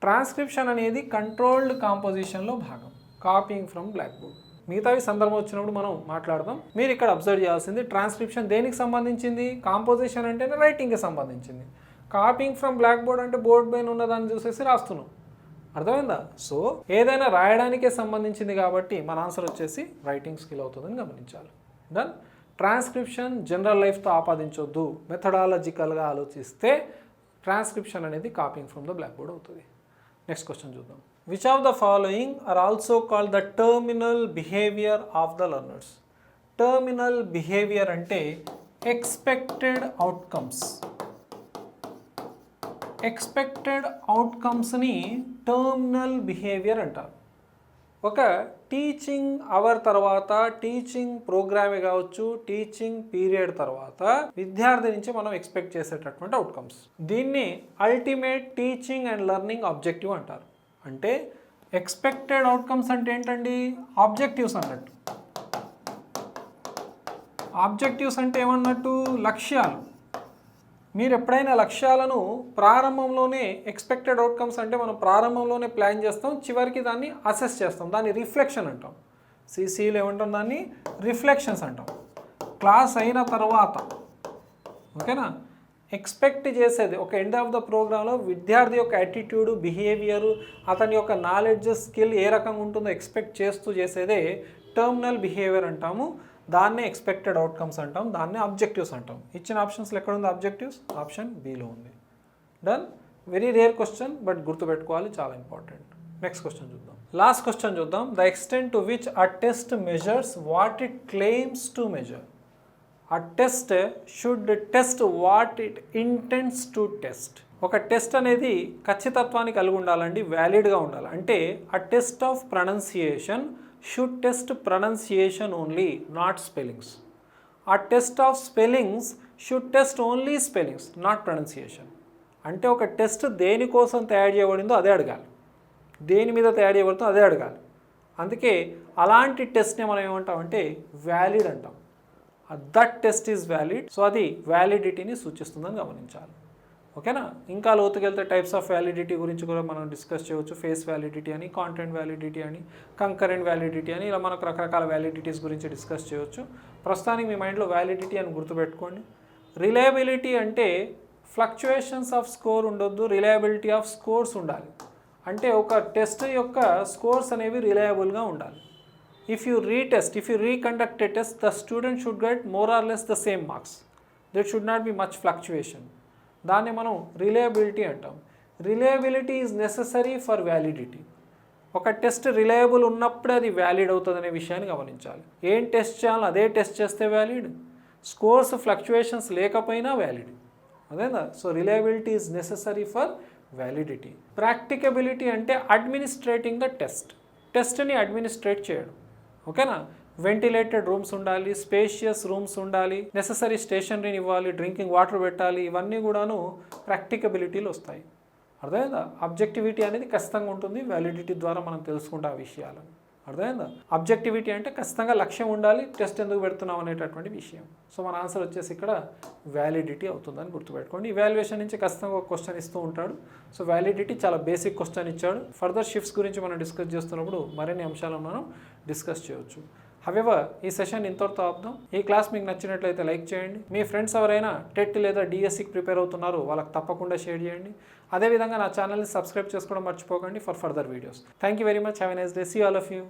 ట్రాన్స్క్రిప్షన్ అనేది కంట్రోల్డ్ కాంపోజిషన్లో భాగం, కాపీయింగ్ ఫ్రమ్ బ్లాక్ బోర్డ్. మిగతావి సందర్భం వచ్చినప్పుడు మనం మాట్లాడదాం. మీరు ఇక్కడ అబ్జర్వ్ చేయాల్సింది ట్రాన్స్క్రిప్షన్ దేనికి సంబంధించింది? కాంపోజిషన్ అంటేనే రైటింగ్కి సంబంధించింది. కాపీయింగ్ ఫ్రమ్ బ్లాక్ బోర్డ్ అంటే బోర్డ్ పైన ఉన్నదాన్ని చూసేసి రాస్తున్నాం. అర్థమైందా? సో ఏదైనా రాయడానికే సంబంధించింది కాబట్టి మన ఆన్సర్ వచ్చేసి రైటింగ్ స్కిల్ అవుతుందని గమనించాలి. డన్. ట్రాన్స్క్రిప్షన్ జనరల్ లైఫ్తో ఆపాదించొద్దు. మెథడాలజికల్గా ఆలోచిస్తే ట్రాన్స్క్రిప్షన్ అనేది copying from the blackboard అవుతుంది. నెక్స్ట్ క్వశ్చన్ చూద్దాం. Which of the following are also called the terminal behaviour of the learners? Terminal behaviour అంటే ఎక్స్పెక్టెడ్ అవుట్కమ్స్. ఎక్స్పెక్టెడ్ అవుట్కమ్స్ని టర్మినల్ బిహేవియర్ అంటారు. ఒక టీచింగ్ అవర్ తర్వాత, టీచింగ్ ప్రోగ్రామే కావచ్చు, టీచింగ్ పీరియడ్ తర్వాత విద్యార్థి నుంచి మనం ఎక్స్పెక్ట్ చేసేటటువంటి అవుట్కమ్స్. దీన్ని ultimate teaching and learning objective అంటారు. అంటే ఎక్స్పెక్టెడ్ అవుట్కమ్స్ అంటే ఏంటండి? ఆబ్జెక్టివ్స్ అన్నట్టు. ఆబ్జెక్టివ్స్ అంటే ఏమన్నట్టు? లక్ష్యాలు. మీరు ఎప్పుడైనా లక్ష్యాలను ప్రారంభంలోనే, ఎక్స్పెక్టెడ్ అవుట్కమ్స్ అంటే మనం ప్రారంభంలోనే ప్లాన్ చేస్తాం, చివరికి దాన్ని అసెస్ చేస్తాం, దాన్ని రిఫ్లెక్షన్ అంటాం. సిసిలో ఏమంటాం? దాన్ని రిఫ్లెక్షన్స్ అంటాం. క్లాస్ అయిన తర్వాత, ఓకేనా, ఎక్స్పెక్ట్ చేసేది ఒక ఎండ్ ఆఫ్ ద ప్రోగ్రాంలో విద్యార్థి యొక్క యాటిట్యూడ్, బిహేవియర్, అతని యొక్క నాలెడ్జ్, స్కిల్ ఏ రకంగా ఉంటుందో ఎక్స్పెక్ట్ చేస్తూ చేసేదే టర్మినల్ బిహేవియర్ అంటాము. దాన్నే ఎక్స్పెక్టెడ్ అవుట్కమ్స్ అంటాం, దాన్నే ఆబ్జెక్టివ్స్ అంటాం. ఇచ్చిన ఆప్షన్స్లో ఎక్కడ ఉంది ఆబ్జెక్టివ్స్? ఆప్షన్ బిలో ఉంది. Done. Very rare question, but గుర్తుపెట్టుకోవాలి, చాలా ఇంపార్టెంట్. నెక్స్ట్ క్వశ్చన్ చూద్దాం. లాస్ట్ క్వశ్చన్ చూద్దాం. The extent to which a test measures what it claims to measure. A test should test what it intends to test. ఒక test అనేది ఖచ్చితత్వాన్ని కలిగి ఉండాలండి, వ్యాలిడ్గా ఉండాలి. అంటే a test of pronunciation should test pronunciation only, not spellings. ఆ test of spellings should test only spellings, not pronunciation. అంటే ఒక టెస్ట్ దేనికోసం తయారు చేయబడిందో అదే అడగాలి, దేని మీద తయారు చేయబడుతుందో అదే అడగాలి. అందుకే అలాంటి టెస్ట్ని మనం ఏమంటామంటే వ్యాలిడ్ అంటాం. That test is valid. So అది వ్యాలిడిటీని సూచిస్తుందని గమనించాలి. ఓకేనా? ఇంకా లోతుకెళ్తే టైప్స్ ఆఫ్ వ్యాలిడిటీ గురించి కూడా మనం డిస్కస్ చేయవచ్చు. ఫేస్ వ్యాలిడిటీ అని, కాంటెంట్ వ్యాలిడిటీ అని, కంకరెంట్ వ్యాలిడిటీ అని, ఇలా మనకు రకరకాల వ్యాలిడిటీస్ గురించి డిస్కస్ చేయవచ్చు. ప్రస్తుతానికి మీ మైండ్లో వ్యాలిడిటీ అని గుర్తుపెట్టుకోండి. రిలయబిలిటీ అంటే ఫ్లక్చుయేషన్స్ ఆఫ్ స్కోర్ ఉండొద్దు, రిలయబిలిటీ ఆఫ్ స్కోర్స్ ఉండాలి. అంటే ఒక టెస్ట్ యొక్క స్కోర్స్ అనేవి రిలయబుల్గా ఉండాలి. If you reconduct a test, the student should get more or less the same marks. That should not be much fluctuation. దాన్ని మనం రిలయబిలిటీ అంటాం. Reliability is necessary for validity. ఒక టెస్ట్ రిలయబుల్ ఉన్నప్పుడే అది valid అవుతుంది అనే విషయాన్ని గమనించాలి. ఏం టెస్ట్ చేయాలో అదే టెస్ట్ చేస్తే వ్యాలిడ్, స్కోర్స్ ఫ్లక్చుయేషన్స్ లేకపోయినా వ్యాలిడ్. అదేనా? So reliability is necessary for validity. Practicability అంటే అడ్మినిస్ట్రేటింగ్ ద టెస్ట్, టెస్ట్ని అడ్మినిస్ట్రేట్ చేయడం. ఓకేనా? వెంటిలేటెడ్ రూమ్స్ ఉండాలి, స్పేషియస్ రూమ్స్ ఉండాలి, నెససరీ స్టేషనరీని ఇవ్వాలి, డ్రింకింగ్ వాటర్ పెట్టాలి. ఇవన్నీ కూడాను ప్రాక్టికబిలిటీలు వస్తాయి. అర్థమైందా? అబ్జెక్టివిటీ అనేది ఖచ్చితంగా ఉంటుంది, వ్యాలిడిటీ ద్వారా మనం తెలుసుకుంటాం ఆ విషయాలను. అర్థమైందా? అబ్జెక్టివిటీ అంటే ఖచ్చితంగా లక్ష్యం ఉండాలి, టెస్ట్ ఎందుకు పెడుతున్నాం అనేటటువంటి విషయం. సో మన ఆన్సర్ వచ్చేసి ఇక్కడ వ్యాలిడిటీ అవుతుందని గుర్తుపెట్టుకోండి. ఇవాల్యుయేషన్ నుంచి ఖచ్చితంగా ఒక క్వశ్చన్ ఇస్తూ ఉంటాడు. సో వ్యాలిడిటీ చాలా బేసిక్ క్వశ్చన్ ఇచ్చాడు. ఫర్దర్ షిఫ్ట్స్ గురించి మనం డిస్కస్ చేస్తున్నప్పుడు మరిన్ని అంశాలను మనం డిస్కస్ చేయవచ్చు. హవెవర్ ఈ సెషన్ ఇంతటితో ఆపుదాం. ఈ క్లాస్ మీకు నచ్చినట్లయితే లైక్ చేయండి. మీ ఫ్రెండ్స్ ఎవరైనా టెట్ లేదా డిఎస్సికి ప్రిపేర్ అవుతున్నారో వాళ్ళకి తప్పకుండా షేర్ చేయండి. అదేవిధంగా నా ఛానల్ని సబ్స్క్రైబ్ చేసుకోవడం మర్చిపోకండి for further videos. Thank you very much. Have a nice day. See all of you.